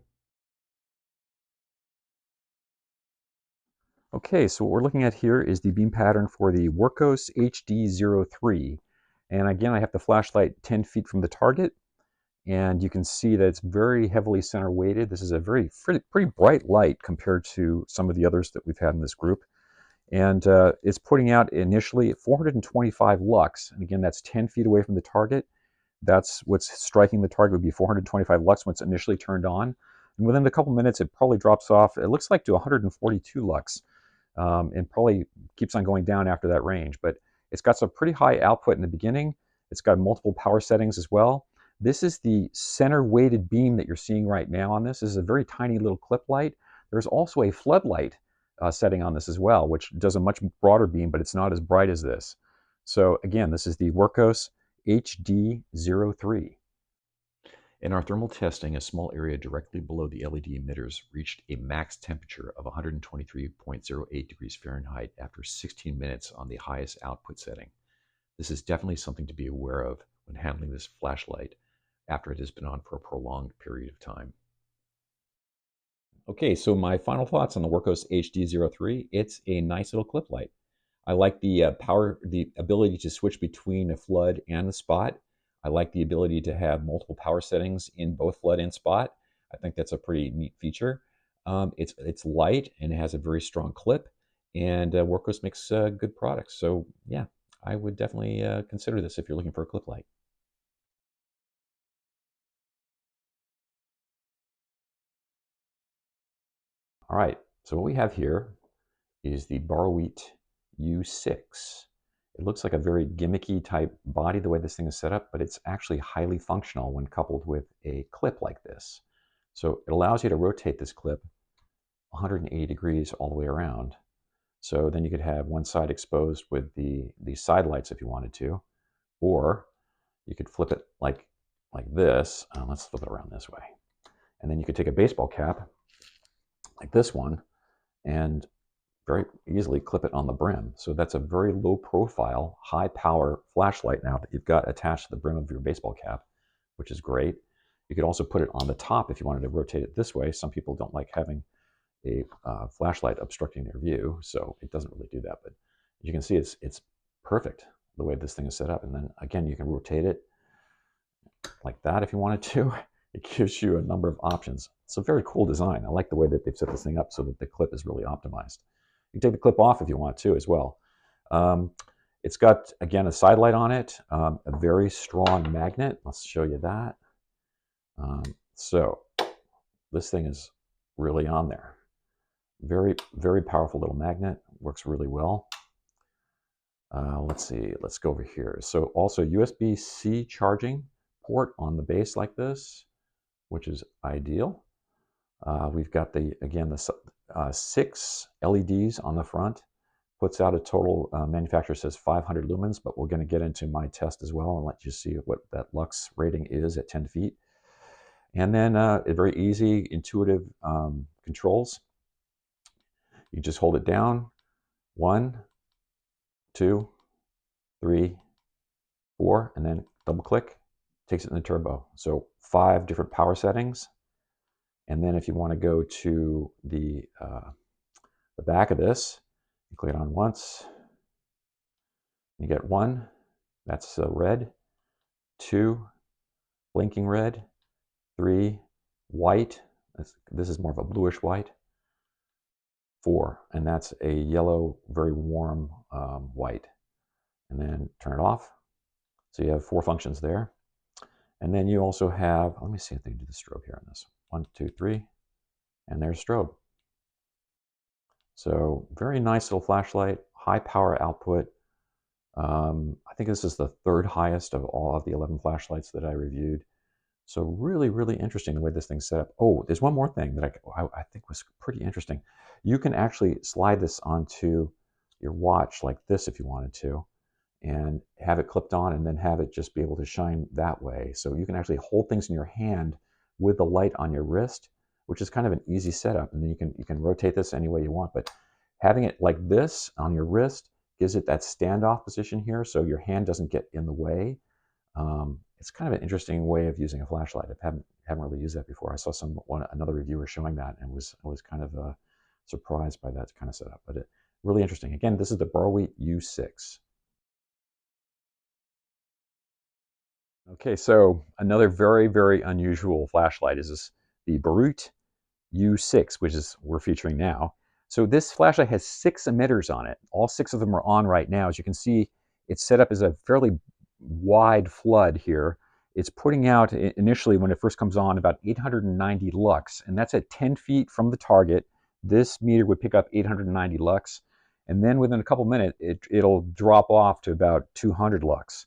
Okay, so what we're looking at here is the beam pattern for the Wurkkos HD03. And again, I have the flashlight 10 feet from the target, and you can see that it's very heavily center weighted. This is a pretty bright light compared to some of the others that we've had in this group. And it's putting out initially 425 lux. And again, that's 10 feet away from the target. That's what's striking the target, would be 425 lux when it's initially turned on. And within a couple minutes, it probably drops off, it looks like, to 142 lux. And probably keeps on going down after that range. But it's got some pretty high output in the beginning. It's got multiple power settings as well. This is the center weighted beam that you're seeing right now on this. This is a very tiny little clip light. There's also a floodlight setting on this as well, which does a much broader beam, but it's not as bright as this. So again, this is the Wurkkos HD03. In our thermal testing, a small area directly below the LED emitters reached a max temperature of 123.08 degrees Fahrenheit after 16 minutes on the highest output setting. This is definitely something to be aware of when handling this flashlight after it has been on for a prolonged period of time. Okay, so my final thoughts on the Wurkkos HD03. It's a nice little clip light. I like the ability to switch between a flood and the spot. I like the ability to have multiple power settings in both flood and spot. I think that's a pretty neat feature. It's light and it has a very strong clip, and Wurkkos makes good products. So yeah, I would definitely consider this if you're looking for a clip light. All right, So what we have here is the Boruit U6. It looks like a very gimmicky type body the way this thing is set up, but it's actually highly functional when coupled with a clip like this. So it allows you to rotate this clip 180 degrees all the way around. So then you could have one side exposed with the side lights if you wanted to, or you could flip it like this. Let's flip it around this way. And then you could take a baseball cap like this one and very easily clip it on the brim. So that's a very low profile, high power flashlight now that you've got attached to the brim of your baseball cap, which is great. You could also put it on the top if you wanted to rotate it this way. Some people don't like having a flashlight obstructing their view, so it doesn't really do that. But you can see it's perfect the way this thing is set up. And then again, you can rotate it like that if you wanted to. It gives you a number of options. It's a very cool design. I like the way that they've set this thing up so that the clip is really optimized. You can take the clip off if you want to as well. It's got, again, a side light on it, a very strong magnet. Let's show you that. So this thing is really on there. Very, very powerful little magnet. Works really well. Let's see. Let's go over here. So also USB-C charging port on the base like this, which is ideal. We've got the 6 LEDs on the front. Puts out a total, manufacturer says 500 lumens, but we're going to get into my test as well and let you see what that lux rating is at 10 feet. And then very easy, intuitive controls. You just hold it down. 1, 2, 3, 4, and then double click, takes it in the turbo. So 5 different power settings. And then if you want to go to the back of this, you click it on once. You get 1, that's red. 2, blinking red. 3, white. This is more of a bluish white. 4, and that's a yellow, very warm white. And then turn it off. So you have 4 functions there. And then you also have, let me see if they can do the strobe here on this. 1, 2, 3, and there's strobe. So very nice little flashlight, high power output. I think this is the 3rd highest of all of the 11 flashlights that I reviewed. So really, really interesting the way this thing's set up. Oh, there's one more thing that I think was pretty interesting. You can actually slide this onto your watch like this if you wanted to, and have it clipped on and then have it just be able to shine that way. So you can actually hold things in your hand with the light on your wrist, which is kind of an easy setup. And then you can rotate this any way you want, but having it like this on your wrist gives it that standoff position here so your hand doesn't get in the way. It's kind of an interesting way of using a flashlight. I haven't really used that before. I saw another reviewer showing that and was kind of surprised by that kind of setup, but really interesting. Again, this is the Boruit U6. Okay, so another very, very unusual flashlight is the Boruit U6, which is we're featuring now. So this flashlight has 6 emitters on it. All 6 of them are on right now. As you can see, it's set up as a fairly wide flood here. It's putting out initially when it first comes on about 890 lux, and that's at 10 feet from the target. This meter would pick up 890 lux, and then within a couple minutes it'll drop off to about 200 lux.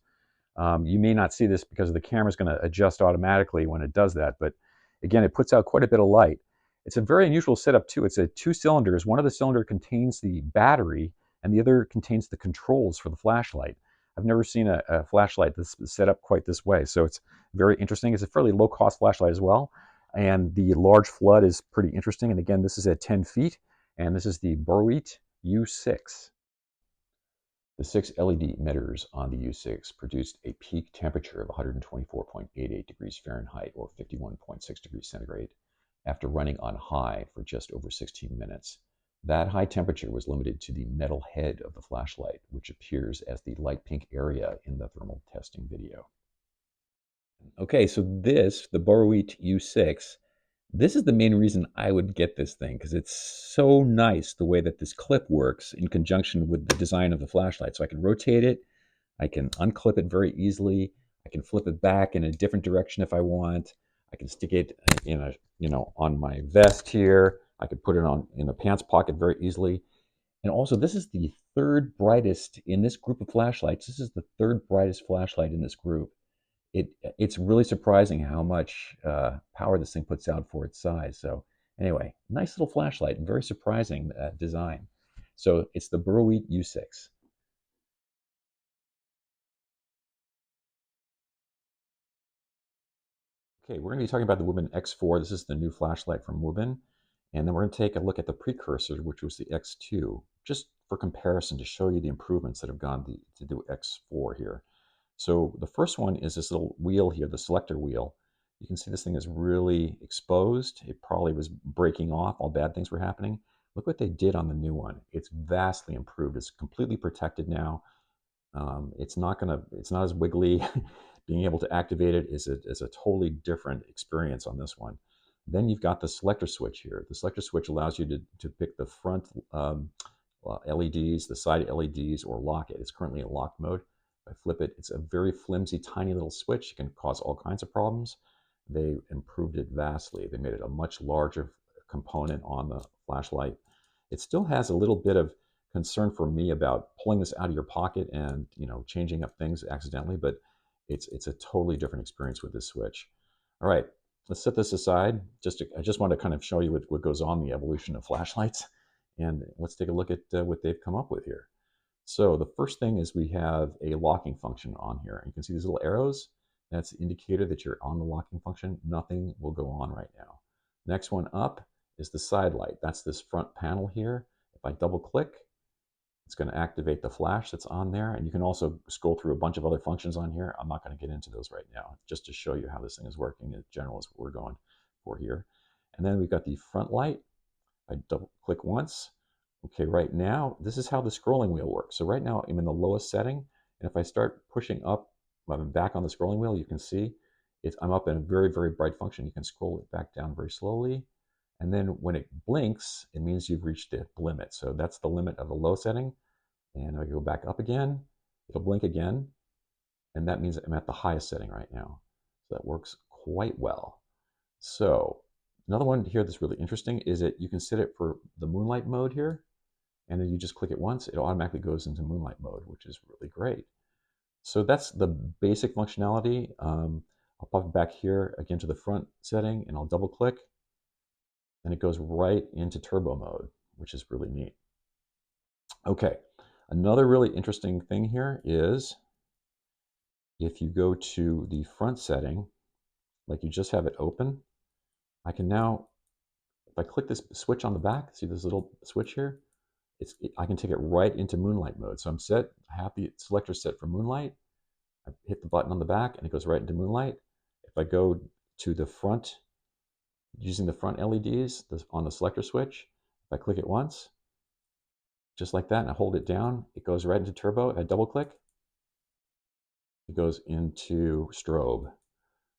You may not see this because the camera is going to adjust automatically when it does that, but again, it puts out quite a bit of light. It's a very unusual setup too. It's a 2 cylinders. One of the cylinders contains the battery and the other contains the controls for the flashlight. I've never seen a flashlight that's set up quite this way, so it's very interesting. It's a fairly low-cost flashlight as well, and the large flood is pretty interesting. And again, this is at 10 feet, and this is the Boruit U6. The 6 LED emitters on the U6 produced a peak temperature of 124.88 degrees Fahrenheit or 51.6 degrees centigrade after running on high for just over 16 minutes. That high temperature was limited to the metal head of the flashlight, which appears as the light pink area in the thermal testing video. Okay, so the Boruit U6, this is the main reason I would get this thing, because it's so nice the way that this clip works in conjunction with the design of the flashlight. So I can rotate it, I can unclip it very easily, I can flip it back in a different direction if I want, I can stick it in on my vest here, I could put it on in a pants pocket very easily. And also, this is the third brightest in this group of flashlights. This is the third brightest flashlight in this group. It's really surprising how much power this thing puts out for its size. So anyway, nice little flashlight, very surprising design. So it's the Boruit U6. Okay, we're going to be talking about the Wuben X4. This is the new flashlight from Wuben. And then we're going to take a look at the precursor, which was the X2, just for comparison to show you the improvements that have gone to do X4 here. So the first one is this little wheel here, the selector wheel. You can see this thing is really exposed. It probably was breaking off. All bad things were happening. Look what they did on the new one. It's vastly improved. It's completely protected now. It's not as wiggly. Being able to activate it is a totally different experience on this one. Then you've got the selector switch here. The selector switch allows you to pick the front LEDs, the side LEDs, or lock it. It's currently in lock mode. If I flip it, it's a very flimsy, tiny little switch. It can cause all kinds of problems. They improved it vastly. They made it a much larger component on the flashlight. It still has a little bit of concern for me about pulling this out of your pocket and changing up things accidentally, but it's a totally different experience with this switch. All right, let's set this aside. I just want to kind of show you what goes on in the evolution of flashlights, and let's take a look at what they've come up with here. So the first thing is we have a locking function on here. You can see these little arrows. That's the indicator that you're on the locking function. Nothing will go on right now. Next one up is the side light. That's this front panel here. If I double click, it's going to activate the flash that's on there. And you can also scroll through a bunch of other functions on here. I'm not going to get into those right now, just to show you how this thing is working in general is what we're going for here. And then we've got the front light. I double click once. Okay, right now, this is how the scrolling wheel works. So right now, I'm in the lowest setting. And if I start pushing up, when I'm back on the scrolling wheel, you can see I'm up in a very, very bright function. You can scroll it back down very slowly. And then when it blinks, it means you've reached the limit. So that's the limit of the low setting. And I go back up again, it'll blink again. And that means I'm at the highest setting right now. So that works quite well. So another one here that's really interesting is that you can set it for the moonlight mode here. And then you just click it once, it automatically goes into moonlight mode, which is really great. So that's the basic functionality. I'll pop it back here again to the front setting, and I'll double click, and it goes right into turbo mode, which is really neat. Okay, another really interesting thing here is if you go to the front setting, like you just have it open, I can now, if I click this switch on the back, see this little switch here? I can take it right into moonlight mode. So I'm set, I have the selector set for moonlight. I hit the button on the back and it goes right into moonlight. If I go to the front, using the front LEDs on the selector switch, if I click it once, just like that, and I hold it down, it goes right into turbo. If I double click, it goes into strobe.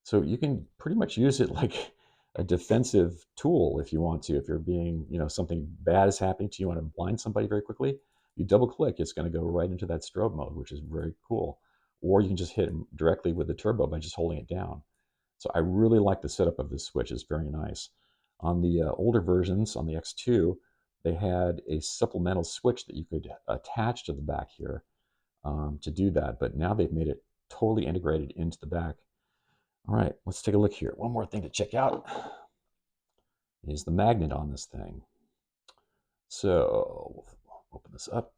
So you can pretty much use it like a defensive tool if you want to. If you're being, something bad is happening to you, want to blind somebody very quickly, you double click, it's going to go right into that strobe mode, which is very cool. Or you can just hit them directly with the turbo by just holding it down. So I really like the setup of this switch. It's very nice. On the older versions, on the X2, they had a supplemental switch that you could attach to the back here to do that. But now they've made it totally integrated into the back. All right, let's take a look here. One more thing to check out is the magnet on this thing. So we'll open this up.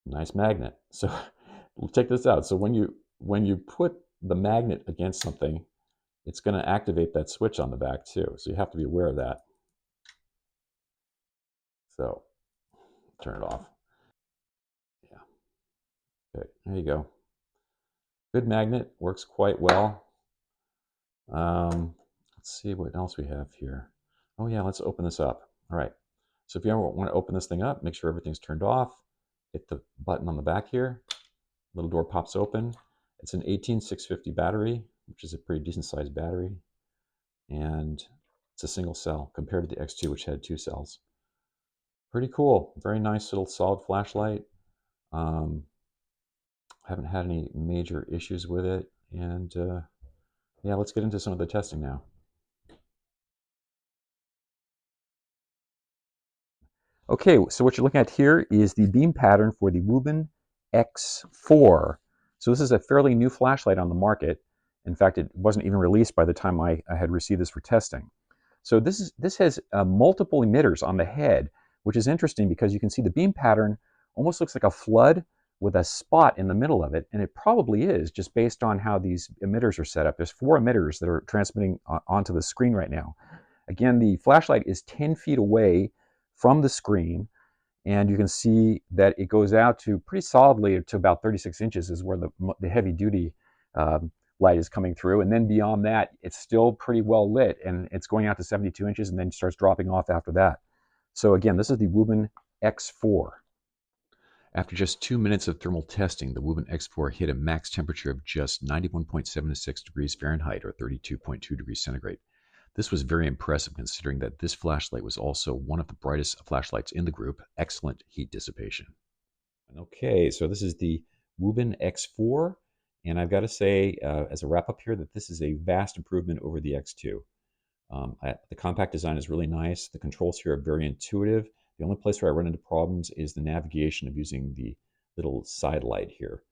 Nice magnet. So we'll check this out. So when you put the magnet against something, it's going to activate that switch on the back too. So you have to be aware of that. So turn it off. Yeah. Okay, there you go. Good magnet, works quite well. Let's see what else we have here. Oh yeah, let's open this up. All right. So if you ever want to open this thing up, make sure everything's turned off. Hit the button on the back here. Little door pops open. It's an 18650 battery, which is a pretty decent sized battery. And it's a single cell compared to the X2, which had 2 cells. Pretty cool. Very nice little solid flashlight. Haven't had any major issues with it. And yeah, let's get into some of the testing now. Okay, so what you're looking at here is the beam pattern for the Wuben X4. So this is a fairly new flashlight on the market. In fact, it wasn't even released by the time I had received this for testing. So this has multiple emitters on the head, which is interesting because you can see the beam pattern almost looks like a flood with a spot in the middle of it, and it probably is just based on how these emitters are set up. There's 4 emitters that are transmitting onto the screen right now. Again, the flashlight is 10 feet away from the screen, and you can see that it goes out to pretty solidly to about 36 inches is where the heavy duty light is coming through, and then beyond that it's still pretty well lit, and it's going out to 72 inches and then starts dropping off after that. So again, this is the Wuben X4. After just 2 minutes of thermal testing, the Wuben X4 hit a max temperature of just 91.76 degrees Fahrenheit or 32.2 degrees centigrade. This was very impressive considering that this flashlight was also one of the brightest flashlights in the group. Excellent heat dissipation. Okay, so this is the Wuben X4, and I've got to say, as a wrap up here, that this is a vast improvement over the X2. The compact design is really nice. The controls here are very intuitive. The only place where I run into problems is the navigation of using the little side light here.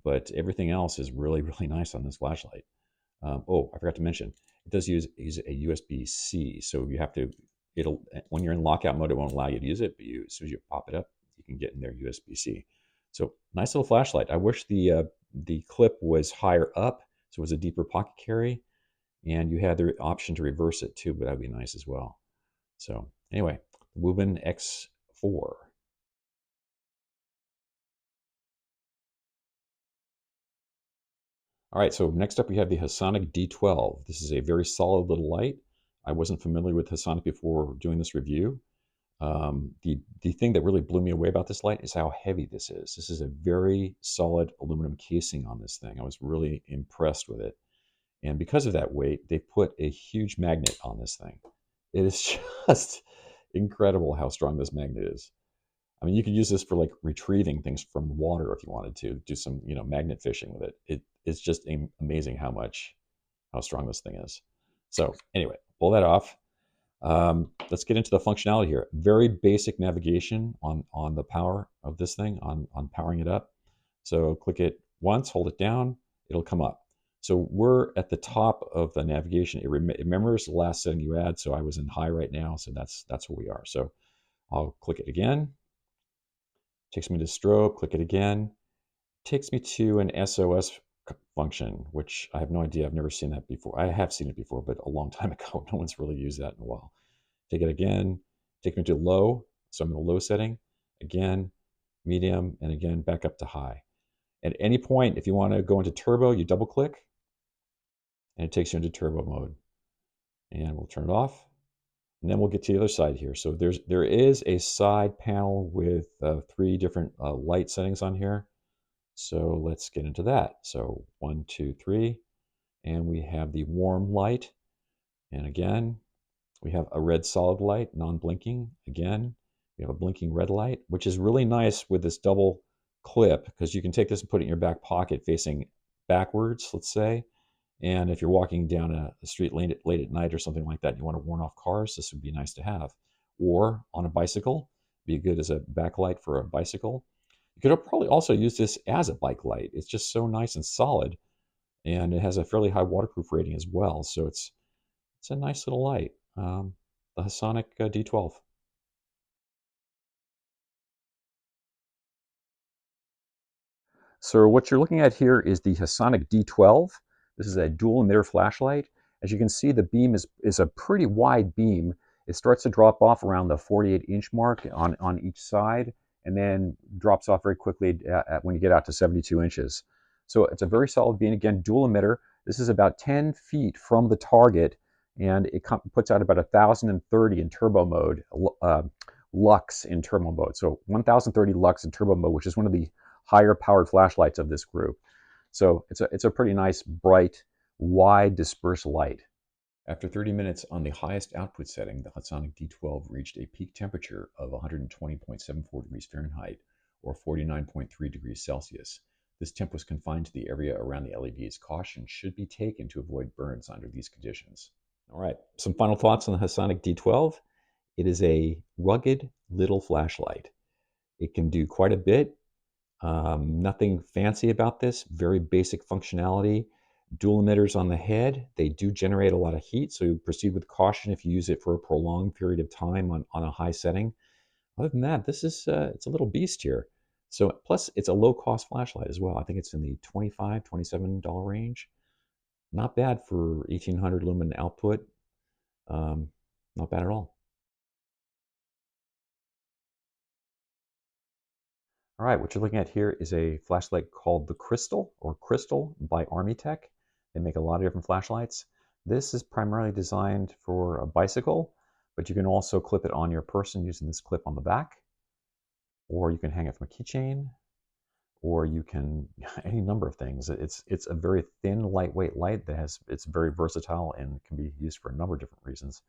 But everything else is really, really nice on this flashlight. Oh, I forgot to mention, it does use a USB-C, so you have to, when you're in lockout mode, it won't allow you to use it, but as soon as you pop it up, you can get in there USB-C. So nice little flashlight. I wish the clip was higher up, so it was a deeper pocket carry, and you had the option to reverse it too, but that'd be nice as well. So anyway, Wuben X4. All right, so next up we have the Hasonic D12. This is a very solid little light. I wasn't familiar with Hasonic before doing this review. The thing that really blew me away about this light is how heavy this is. This is a very solid aluminum casing on this thing. I was really impressed with it. And because of that weight, they put a huge magnet on this thing. It is just incredible how strong this magnet is. I mean, you could use this for like retrieving things from water if you wanted to do some, magnet fishing with it. It's just amazing how strong this thing is. So anyway, pull that off. Let's get into the functionality here. Very basic navigation on the power of this thing, on powering it up. So click it once, hold it down, it'll come up. So we're at the top of the navigation. It remembers the last setting you had, so I was in high right now, so that's where we are. So I'll click it again. Takes me to strobe, click it again. Takes me to an SOS function, which I have no idea. I've never seen that before. I have seen it before, but a long time ago. No one's really used that in a while. Take it again, take me to low. So I'm in the low setting. Again, medium, and again, back up to high. At any point, if you want to go into turbo, you double click, and it takes you into turbo mode. And we'll turn it off. And then we'll get to the other side here. So there is a side panel with 3 different light settings on here. So let's get into that. So 1, 2, 3, and we have the warm light. And again, we have a red solid light, non-blinking. Again, we have a blinking red light, which is really nice with this double clip because you can take this and put it in your back pocket facing backwards, let's say. And if you're walking down a street late at night or something like that, and you want to warn off cars, this would be nice to have. Or on a bicycle, be good as a backlight for a bicycle. You could probably also use this as a bike light. It's just so nice and solid, and it has a fairly high waterproof rating as well. So it's a nice little light. The Hasonic D12. So what you're looking at here is the Hasonic D12. This is a dual emitter flashlight. As you can see, the beam is a pretty wide beam. It starts to drop off around the 48-inch mark on each side, and then drops off very quickly when you get out to 72 inches. So it's a very solid beam. Again, dual emitter. This is about 10 feet from the target, and it puts out about 1,030 in turbo mode, lux in turbo mode. So 1,030 lux in turbo mode, which is one of the higher powered flashlights of this group. So it's a pretty nice, bright, wide dispersed light. After 30 minutes on the highest output setting, the Hasonic D12 reached a peak temperature of 120.74 degrees Fahrenheit or 49.3 degrees Celsius. This temp was confined to the area around the LEDs. Caution should be taken to avoid burns under these conditions. All right, some final thoughts on the Hasonic D12. It is a rugged, little flashlight. It can do quite a bit. Nothing fancy about this, very basic functionality. Dual emitters on the head. They do generate a lot of heat, so proceed with caution if you use it for a prolonged period of time on a high setting. Other than that, this is it's a little beast here. So plus it's a low-cost flashlight as well. I think it's in the $25, $27 range. Not bad for 1800 lumen output. Not bad at all. All right, what you're looking at here is a flashlight called the Crystal, or Crystal, by Armytek. They make a lot of different flashlights. This is primarily designed for a bicycle, but you can also clip it on your person using this clip on the back, or you can hang it from a keychain, or you can any number of things. It's a very thin, lightweight light that it's very versatile and can be used for a number of different reasons.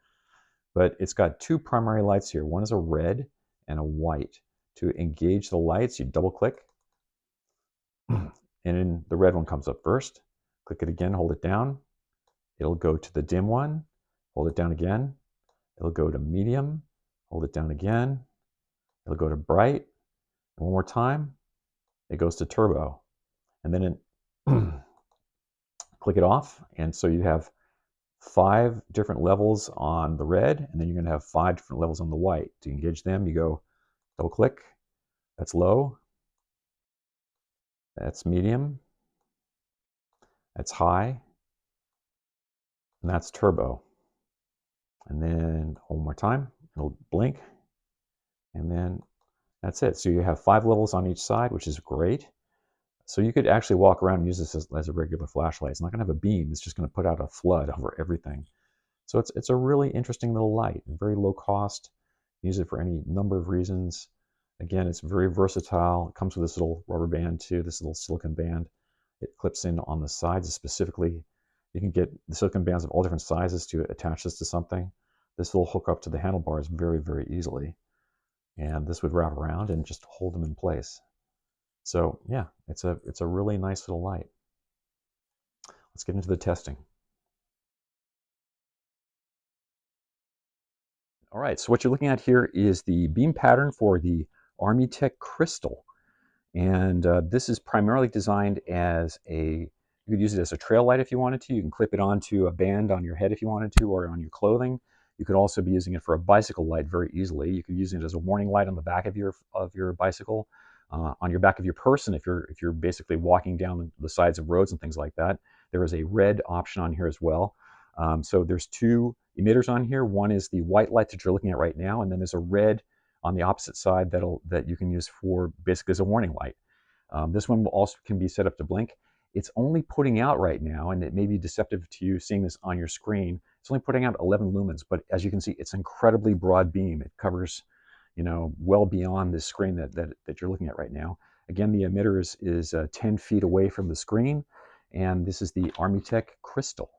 But it's got two primary lights here. One is a red and a white. To engage the lights, you double click, and then the red one comes up first. Click it again, hold it down. It'll go to the dim one, hold it down again. It'll go to medium, hold it down again. It'll go to bright, and one more time, it goes to turbo. And then click it off, and so you have 5 different levels on the red, and then you're going to have 5 different levels on the white. To engage them, you go double click. That's low. That's medium. That's high. And that's turbo. And then one more time, it'll blink. And then that's it. So you have 5 levels on each side, which is great. So you could actually walk around and use this as a regular flashlight. It's not going to have a beam. It's just going to put out a flood over everything. So it's a really interesting little light, very low cost. Use it for any number of reasons. Again, it's very versatile. It comes with this little rubber band too, this little silicone band. It clips in on the sides specifically. You can get the silicone bands of all different sizes to attach this to something. This will hook up to the handlebars very, very easily. And this would wrap around and just hold them in place. So yeah, it's a really nice little light. Let's get into the testing. All right, so what you're looking at here is the beam pattern for the Armytek Crystal. And this is primarily designed as you could use it as a trail light if you wanted to. You can clip it onto a band on your head if you wanted to, or on your clothing. You could also be using it for a bicycle light very easily. You could use it as a warning light on the back of your bicycle, on your back of your person if you're basically walking down the sides of roads and things like that. There is a red option on here as well. So there's 2 emitters on here. One is the white light that you're looking at right now, and then there's a red on the opposite side that you can use for basically as a warning light. This one also can be set up to blink. It's only putting out right now, and it may be deceptive to you seeing this on your screen, it's only putting out 11 lumens, but as you can see, it's incredibly broad beam. It covers, well beyond this screen that you're looking at right now. Again, the emitter is 10 feet away from the screen, and this is the Armytek Crystal.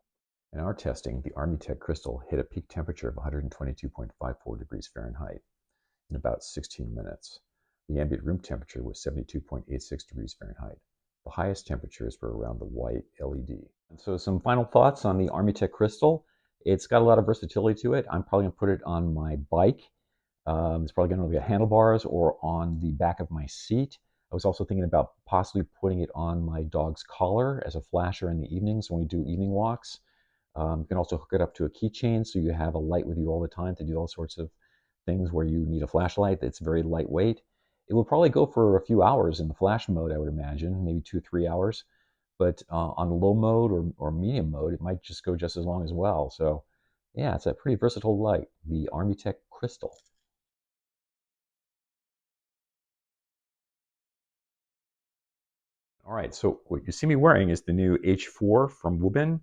In our testing, the Armytek Crystal hit a peak temperature of 122.54 degrees Fahrenheit in about 16 minutes. The ambient room temperature was 72.86 degrees Fahrenheit. The highest temperatures were around the white LED. And so some final thoughts on the Armytek Crystal. It's got a lot of versatility to it. I'm probably going to put it on my bike. It's probably going to be handlebars or on the back of my seat. I was also thinking about possibly putting it on my dog's collar as a flasher in the evenings when we do evening walks. You can also hook it up to a keychain so you have a light with you all the time to do all sorts of things where you need a flashlight that's very lightweight. It will probably go for a few hours in the flash mode, I would imagine, maybe 2-3 hours. But on the low mode or medium mode, it might just go just as long as well. So yeah, it's a pretty versatile light, the Armytek Crystal. All right, so what you see me wearing is the new H4 from Wuben.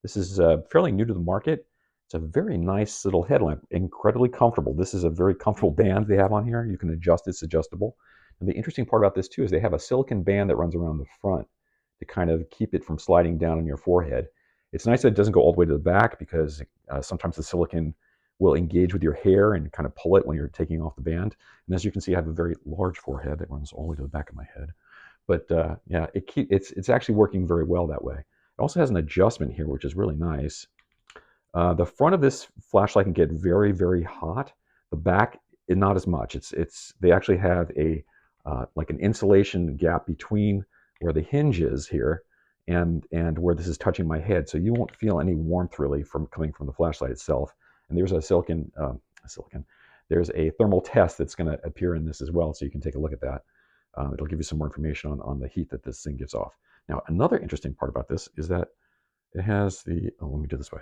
This is fairly new to the market. It's a very nice little headlamp, incredibly comfortable. This is a very comfortable band they have on here. You can adjust, it's adjustable. And the interesting part about this too is they have a silicone band that runs around the front to kind of keep it from sliding down on your forehead. It's nice that it doesn't go all the way to the back because sometimes the silicone will engage with your hair and kind of pull it when you're taking off the band. And as you can see, I have a very large forehead that runs all the way to the back of my head. But yeah, it's actually working very well that way. It also has an adjustment here, which is really nice. The front of this flashlight can get very, very hot. The back not as much. They actually have a like an insulation gap between where the hinge is here and where this is touching my head, so you won't feel any warmth really from coming from the flashlight itself. And there's there's a thermal test that's going to appear in this as well, so you can take a look at that. It'll give you some more information on the heat that this thing gives off. Now, another interesting part about this is that it has the, let me do it this way.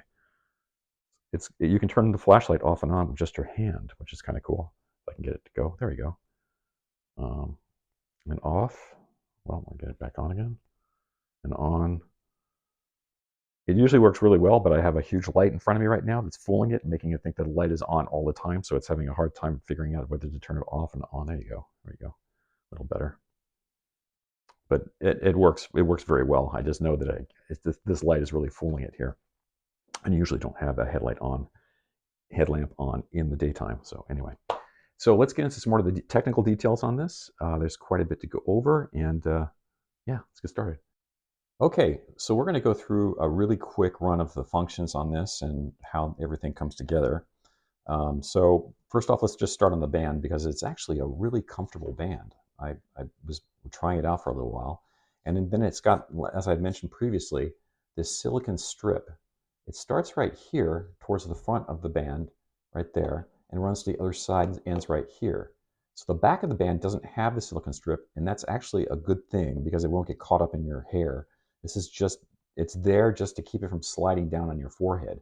You can turn the flashlight off and on with just your hand, which is kind of cool. If I can get it to go, there we go. And off, well, I'll get it back on again, and on. It usually works really well, but I have a huge light in front of me right now that's fooling it, making it think that the light is on all the time, so it's having a hard time figuring out whether to turn it off and on. There you go, there you go, a little better. But it works very well. I just know that this light is really fooling it here. And you usually don't have that headlamp on in the daytime. So anyway, so let's get into some more of the technical details on this. There's quite a bit to go over, and yeah, let's get started. Okay, so we're going to go through a really quick run of the functions on this and how everything comes together. So first off, let's just start on the band, because it's actually a really comfortable band. I was trying it out for a little while, and then it's got, as I mentioned previously, this silicone strip. It starts right here towards the front of the band, right there, and runs to the other side, ends right here. So the back of the band doesn't have the silicone strip, and that's actually a good thing because it won't get caught up in your hair. This is just, it's there just to keep it from sliding down on your forehead.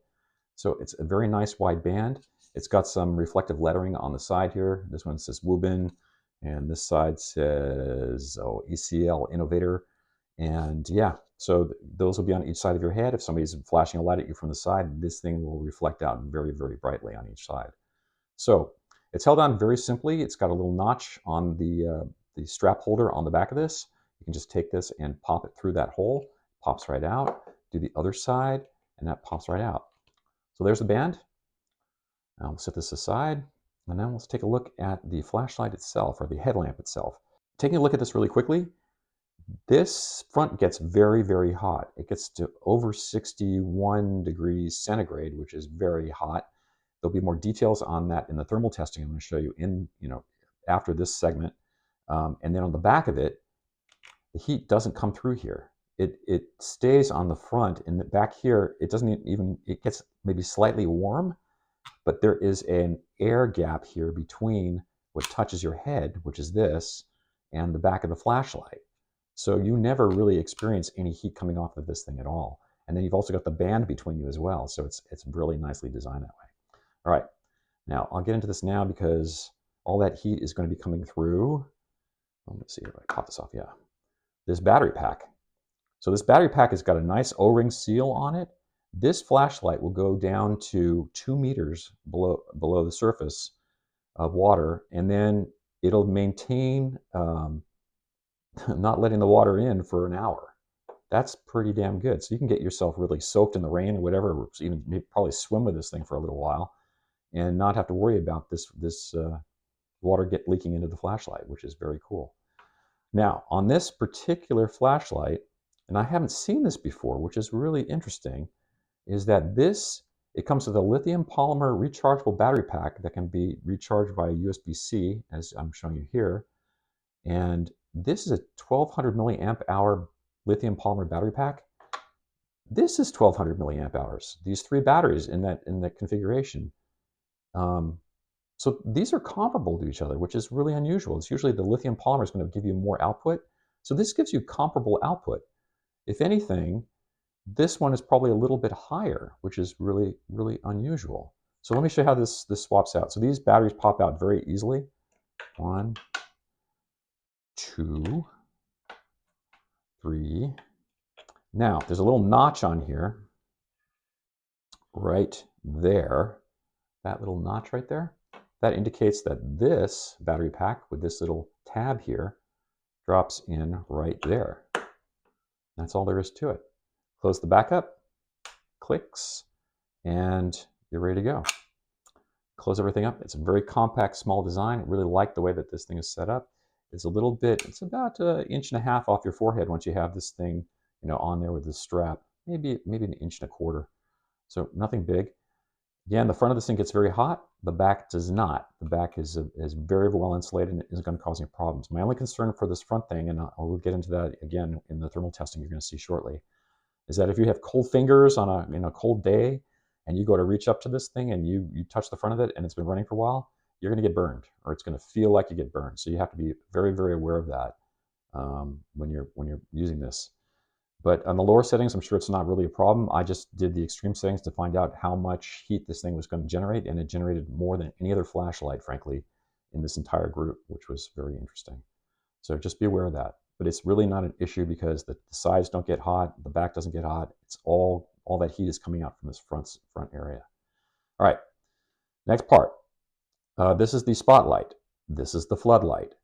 So it's a very nice wide band. It's got some reflective lettering on the side here. This one says Wuben, and this side says ECL Innovator. And yeah, so those will be on each side of your head. If somebody's flashing a light at you from the side, this thing will reflect out very, very brightly on each side. So it's held on very simply. It's got a little notch on the strap holder on the back of this. You can just take this and pop it through that hole, pops right out. Do the other side, and that pops right out. So there's the band. Now we'll set this aside, and now let's take a look at the flashlight itself, or the headlamp itself. Taking a look at this really quickly, this front gets very, very hot. It gets to over 61 degrees centigrade, which is very hot. There'll be more details on that in the thermal testing I'm going to show you after this segment. And then on the back of it, the heat doesn't come through here. It stays on the front, and back here, it doesn't even, it gets maybe slightly warm, but there is an air gap here between what touches your head, which is this, and the back of the flashlight. So you never really experience any heat coming off of this thing at all. And then you've also got the band between you as well. So it's really nicely designed that way. All right, now I'll get into this now because all that heat is going to be coming through. Let's see if I pop this off. Yeah, this battery pack. So this battery pack has got a nice O-ring seal on it. This flashlight will go down to 2 meters below the surface of water, and then it'll maintain not letting the water in for an hour. That's pretty damn good. So you can get yourself really soaked in the rain or whatever, even maybe probably swim with this thing for a little while and not have to worry about this water leaking into the flashlight, which is very cool. Now, on this particular flashlight, and I haven't seen this before, which is really interesting, is that it comes with a lithium polymer rechargeable battery pack that can be recharged via USB-C, as I'm showing you here. And this is a 1200 milliamp hour lithium polymer battery pack. This is 1200 milliamp hours. These 3 batteries in that configuration. So these are comparable to each other, which is really unusual. It's usually the lithium polymer is going to give you more output. So this gives you comparable output. If anything, this one is probably a little bit higher, which is really, really unusual. So let me show you how this swaps out. So these batteries pop out very easily. 1, 2, 3. Now, there's a little notch on here, right there. That little notch right there, that indicates that this battery pack with this little tab here drops in right there. That's all there is to it. Close the back up, clicks, and you're ready to go. Close everything up. It's a very compact, small design. I really like the way that this thing is set up. It's a little bit, it's about 1.5 inches off your forehead once you have this thing, on there with this strap. Maybe 1.25 inches. So nothing big. Again, the front of this thing gets very hot. The back does not. The back is very well insulated and isn't going to cause any problems. My only concern for this front thing, and we'll get into that again in the thermal testing you're going to see shortly, is that if you have cold fingers on a cold day and you go to reach up to this thing and you touch the front of it and it's been running for a while, you're going to get burned, or it's going to feel like you get burned. So you have to be very, very aware of that when you're using this. But on the lower settings, I'm sure it's not really a problem. I just did the extreme settings to find out how much heat this thing was going to generate, and it generated more than any other flashlight, frankly, in this entire group, which was very interesting. So just be aware of that. But it's really not an issue because the sides don't get hot, the back doesn't get hot. It's all that heat is coming out from this front area. All right, next part. This is the spotlight. This is the floodlight.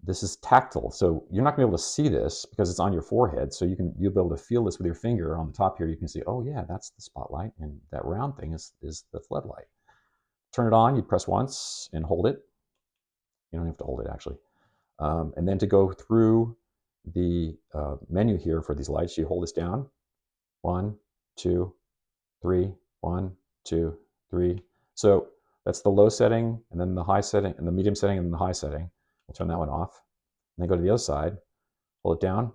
This is tactile, so you're not going to be able to see this because it's on your forehead. So you'll be able to feel this with your finger on the top here. You can see, oh yeah, that's the spotlight, and that round thing is the floodlight. Turn it on. You press once and hold it. You don't have to hold it actually. And then to go through the menu here for these lights, you hold this down. 1, 2, 3. 1, 2, 3. So that's the low setting, and then the high setting, and the medium setting, and then the high setting. We'll turn that one off. And then go to the other side, hold it down,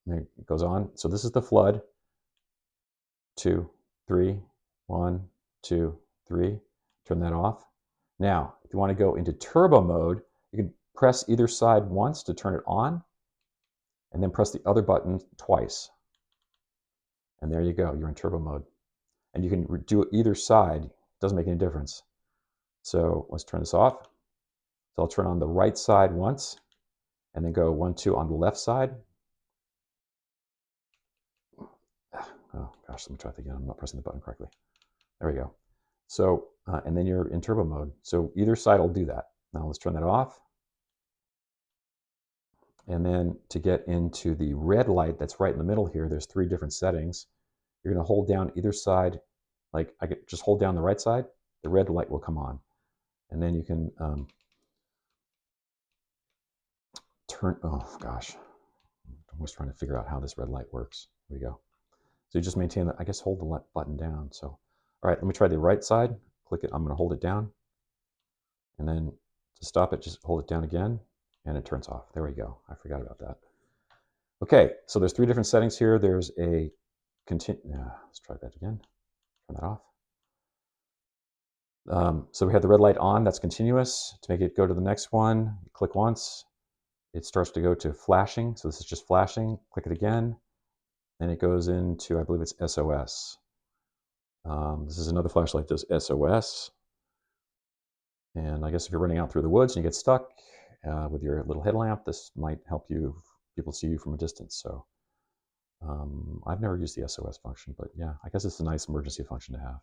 and it goes on. So this is the flood. 2, 3, 1, 2, 3. Turn that off. Now, if you want to go into turbo mode, you can press either side once to turn it on, and then press the other button twice. And there you go, you're in turbo mode. And you can do either side, it doesn't make any difference. So let's turn this off. So I'll turn on the right side once, and then go 1, 2 on the left side. Oh gosh, let me try that again. I'm not pressing the button correctly. There we go. So, and then you're in turbo mode. So either side will do that. Now let's turn that off. And then to get into the red light that's right in the middle here, there's 3 different settings. You're going to hold down either side. Like I could just hold down the right side, the red light will come on. And then you can turn, oh gosh, I'm always trying to figure out how this red light works. Here we go. So you just maintain that, I guess hold the button down. So, all right, let me try the right side. Click it, I'm gonna hold it down. And then to stop it, just hold it down again, and it turns off. There we go, I forgot about that. Okay, so there's 3 different settings here. There's a let's try that again, turn that off. So we have the red light on, that's continuous. To make it go to the next one, click once, it starts to go to flashing. So this is just flashing, click it again, and it goes into, I believe it's SOS. This is another flashlight that does SOS. And I guess if you're running out through the woods and you get stuck with your little headlamp, this might help you, people see you from a distance. So I've never used the SOS function, but yeah, I guess it's a nice emergency function to have.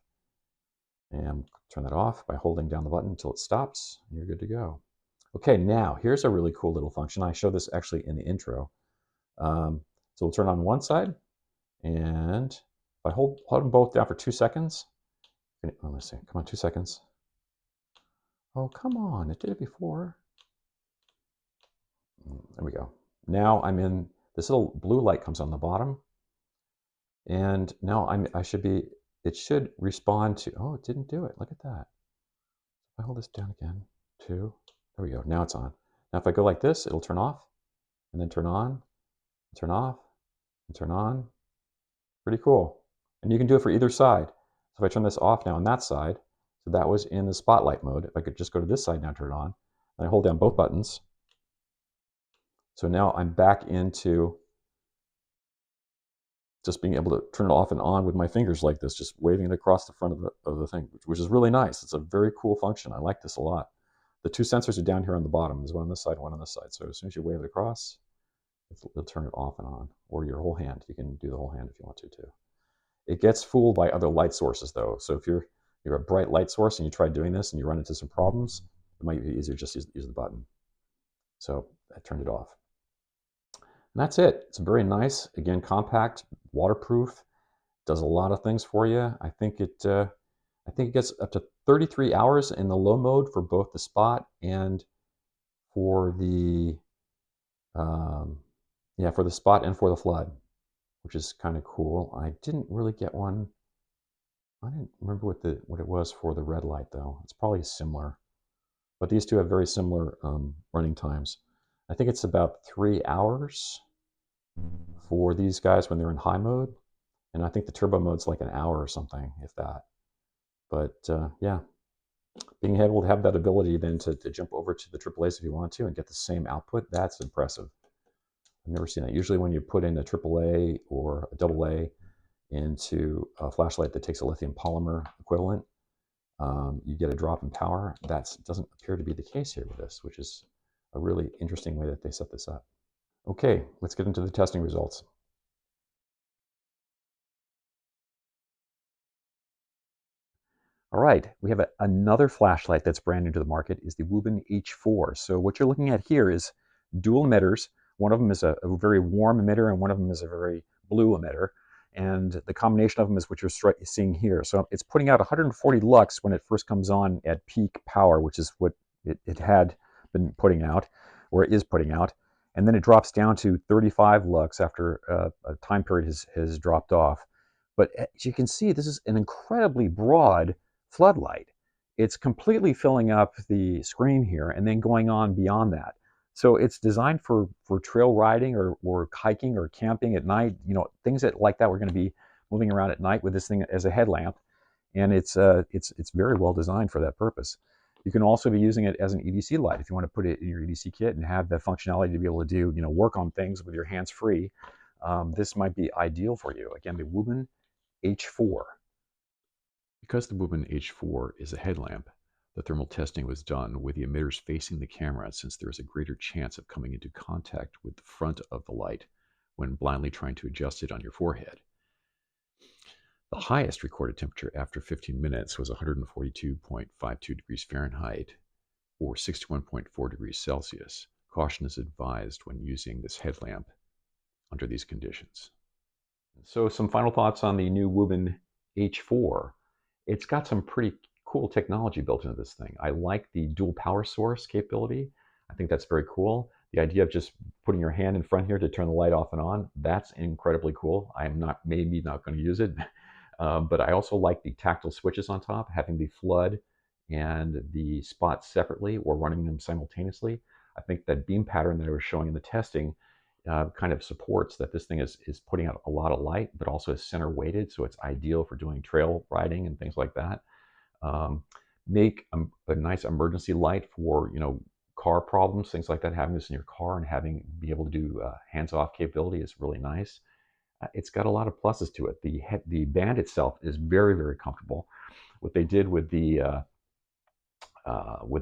And turn that off by holding down the button until it stops, and you're good to go. Okay, now here's a really cool little function. I showed this actually in the intro. So we'll turn on one side, and if I hold them both down for 2 seconds, let's see, come on, 2 seconds. Oh, come on, it did it before. There we go. Now I'm in, this little blue light comes on the bottom, and now it should respond to, oh, it didn't do it. Look at that. If I hold this down again, 2, there we go. Now it's on. Now if I go like this, it'll turn off, and then turn on, turn off, and turn on. Pretty cool. And you can do it for either side. So if I turn this off now on that side, so that was in the spotlight mode. If I could just go to this side now, turn it on, and I hold down both buttons. So now I'm back into just being able to turn it off and on with my fingers like this, just waving it across the front of the thing, which is really nice. It's a very cool function. I like this a lot. The 2 sensors are down here on the bottom. There's one on this side, one on this side. So as soon as you wave it across, it'll turn it off and on, or your whole hand. You can do the whole hand if you want to too. It gets fooled by other light sources though. So if you're a bright light source and you try doing this and you run into some problems, it might be easier just use the button. So I turned it off. And that's it. It's very nice. Again, compact, waterproof, does a lot of things for you. I think it gets up to 33 hours in the low mode for both the spot and for the for the spot and for the flood, which is kind of cool. I didn't really get one I didn't remember what it was for the red light though. It's probably similar, but these two have very similar running times. I think it's about 3 hours for these guys when they're in high mode, and I think the turbo mode's like an hour or something, if that. But yeah, being able to have that ability then to jump over to the AAAs if you want to and get the same output, that's impressive. I've never seen that. Usually when you put in a AAA or a AA into a flashlight that takes a lithium polymer equivalent, you get a drop in power. That doesn't appear to be the case here with this, which is a really interesting way that they set this up. Okay, let's get into the testing results. All right, we have another flashlight that's brand new to the market, is the Wuben H4. So what you're looking at here is dual emitters. One of them is a very warm emitter and one of them is a very blue emitter. And the combination of them is what you're seeing here. So it's putting out 140 lux when it first comes on at peak power, which is what it had been putting out, or it is putting out. And then it drops down to 35 lux after a time period has dropped off. But as you can see, this is an incredibly broad floodlight. It's completely filling up the screen here and then going on beyond that. So it's designed for trail riding or hiking or camping at night, things like that. We're going to be moving around at night with this thing as a headlamp, and it's very well designed for that purpose. You can also be using it as an EDC light if you want to put it in your EDC kit and have the functionality to be able to do work on things with your hands free. This might be ideal for you. Again, the Wuben H4. Because the Wuben H4 is a headlamp, the thermal testing was done with the emitters facing the camera, since there is a greater chance of coming into contact with the front of the light when blindly trying to adjust it on your forehead. The highest recorded temperature after 15 minutes was 142.52 degrees Fahrenheit or 61.4 degrees Celsius. Caution is advised when using this headlamp under these conditions. So some final thoughts on the new Wuben H4. It's got some pretty cool technology built into this thing. I like the dual power source capability. I think that's very cool. The idea of just putting your hand in front here to turn the light off and on, that's incredibly cool. I'm maybe not going to use it, but I also like the tactile switches on top, having the flood and the spots separately or running them simultaneously. I think that beam pattern that I was showing in the testing kind of supports that this thing is putting out a lot of light, but also is center weighted, so it's ideal for doing trail riding and things like that. Make a nice emergency light for car problems, things like that. Having this in your car and be able to do hands-off capability is really nice. It's got a lot of pluses to it. The band itself is very, very comfortable. What they did with the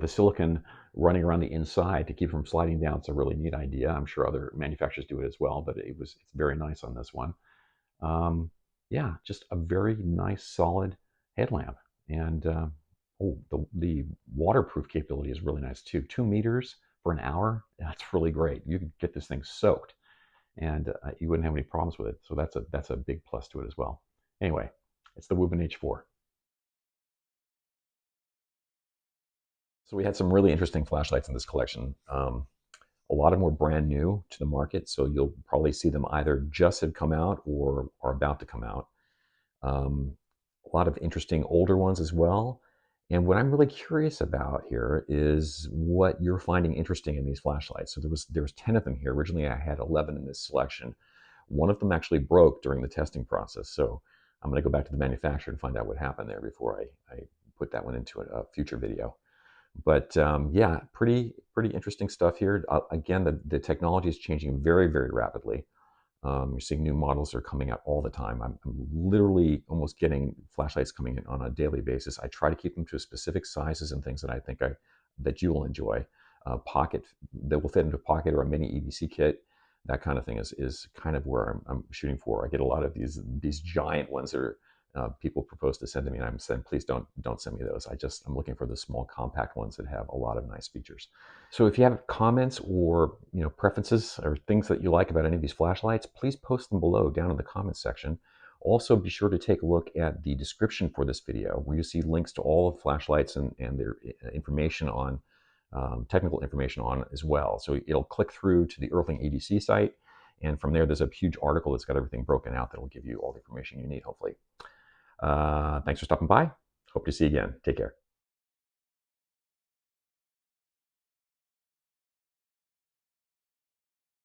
silicon running around the inside to keep from sliding down, it's a really neat idea. I'm sure other manufacturers do it as well, but it's very nice on this one. Yeah, just a very nice solid headlamp. And the waterproof capability is really nice too. 2 meters for an hour, that's really great. You could get this thing soaked and you wouldn't have any problems with it. So that's a big plus to it as well. Anyway, it's the Wuben H4. So we had some really interesting flashlights in this collection. A lot of them were brand new to the market, so you'll probably see them either just have come out or are about to come out. A lot of interesting older ones as well. And what I'm really curious about here is what you're finding interesting in these flashlights. So there was 10 of them here. Originally, I had 11 in this selection. One of them actually broke during the testing process. So I'm going to go back to the manufacturer and find out what happened there before I put that one into a future video. But yeah, pretty interesting stuff here. Again, the technology is changing very, very rapidly. You're seeing new models are coming out all the time. I'm literally almost getting flashlights coming in on a daily basis. I try to keep them to specific sizes and things that I think that you will enjoy. Pocket that will fit into a pocket or a mini EDC kit. That kind of thing is kind of where I'm shooting for. I get a lot of these giant ones that are people propose to send to me, and I'm saying, please don't send me those. I'm looking for the small compact ones that have a lot of nice features. So if you have comments or preferences or things that you like about any of these flashlights, please post them below down in the comments section. Also, be sure to take a look at the description for this video, where you see links to all of flashlights and their information on technical information on it as well. So it'll click through to the Earthling EDC site, and from there there's a huge article that's got everything broken out that will give you all the information you need, hopefully. Thanks for stopping by. Hope to see you again. Take care.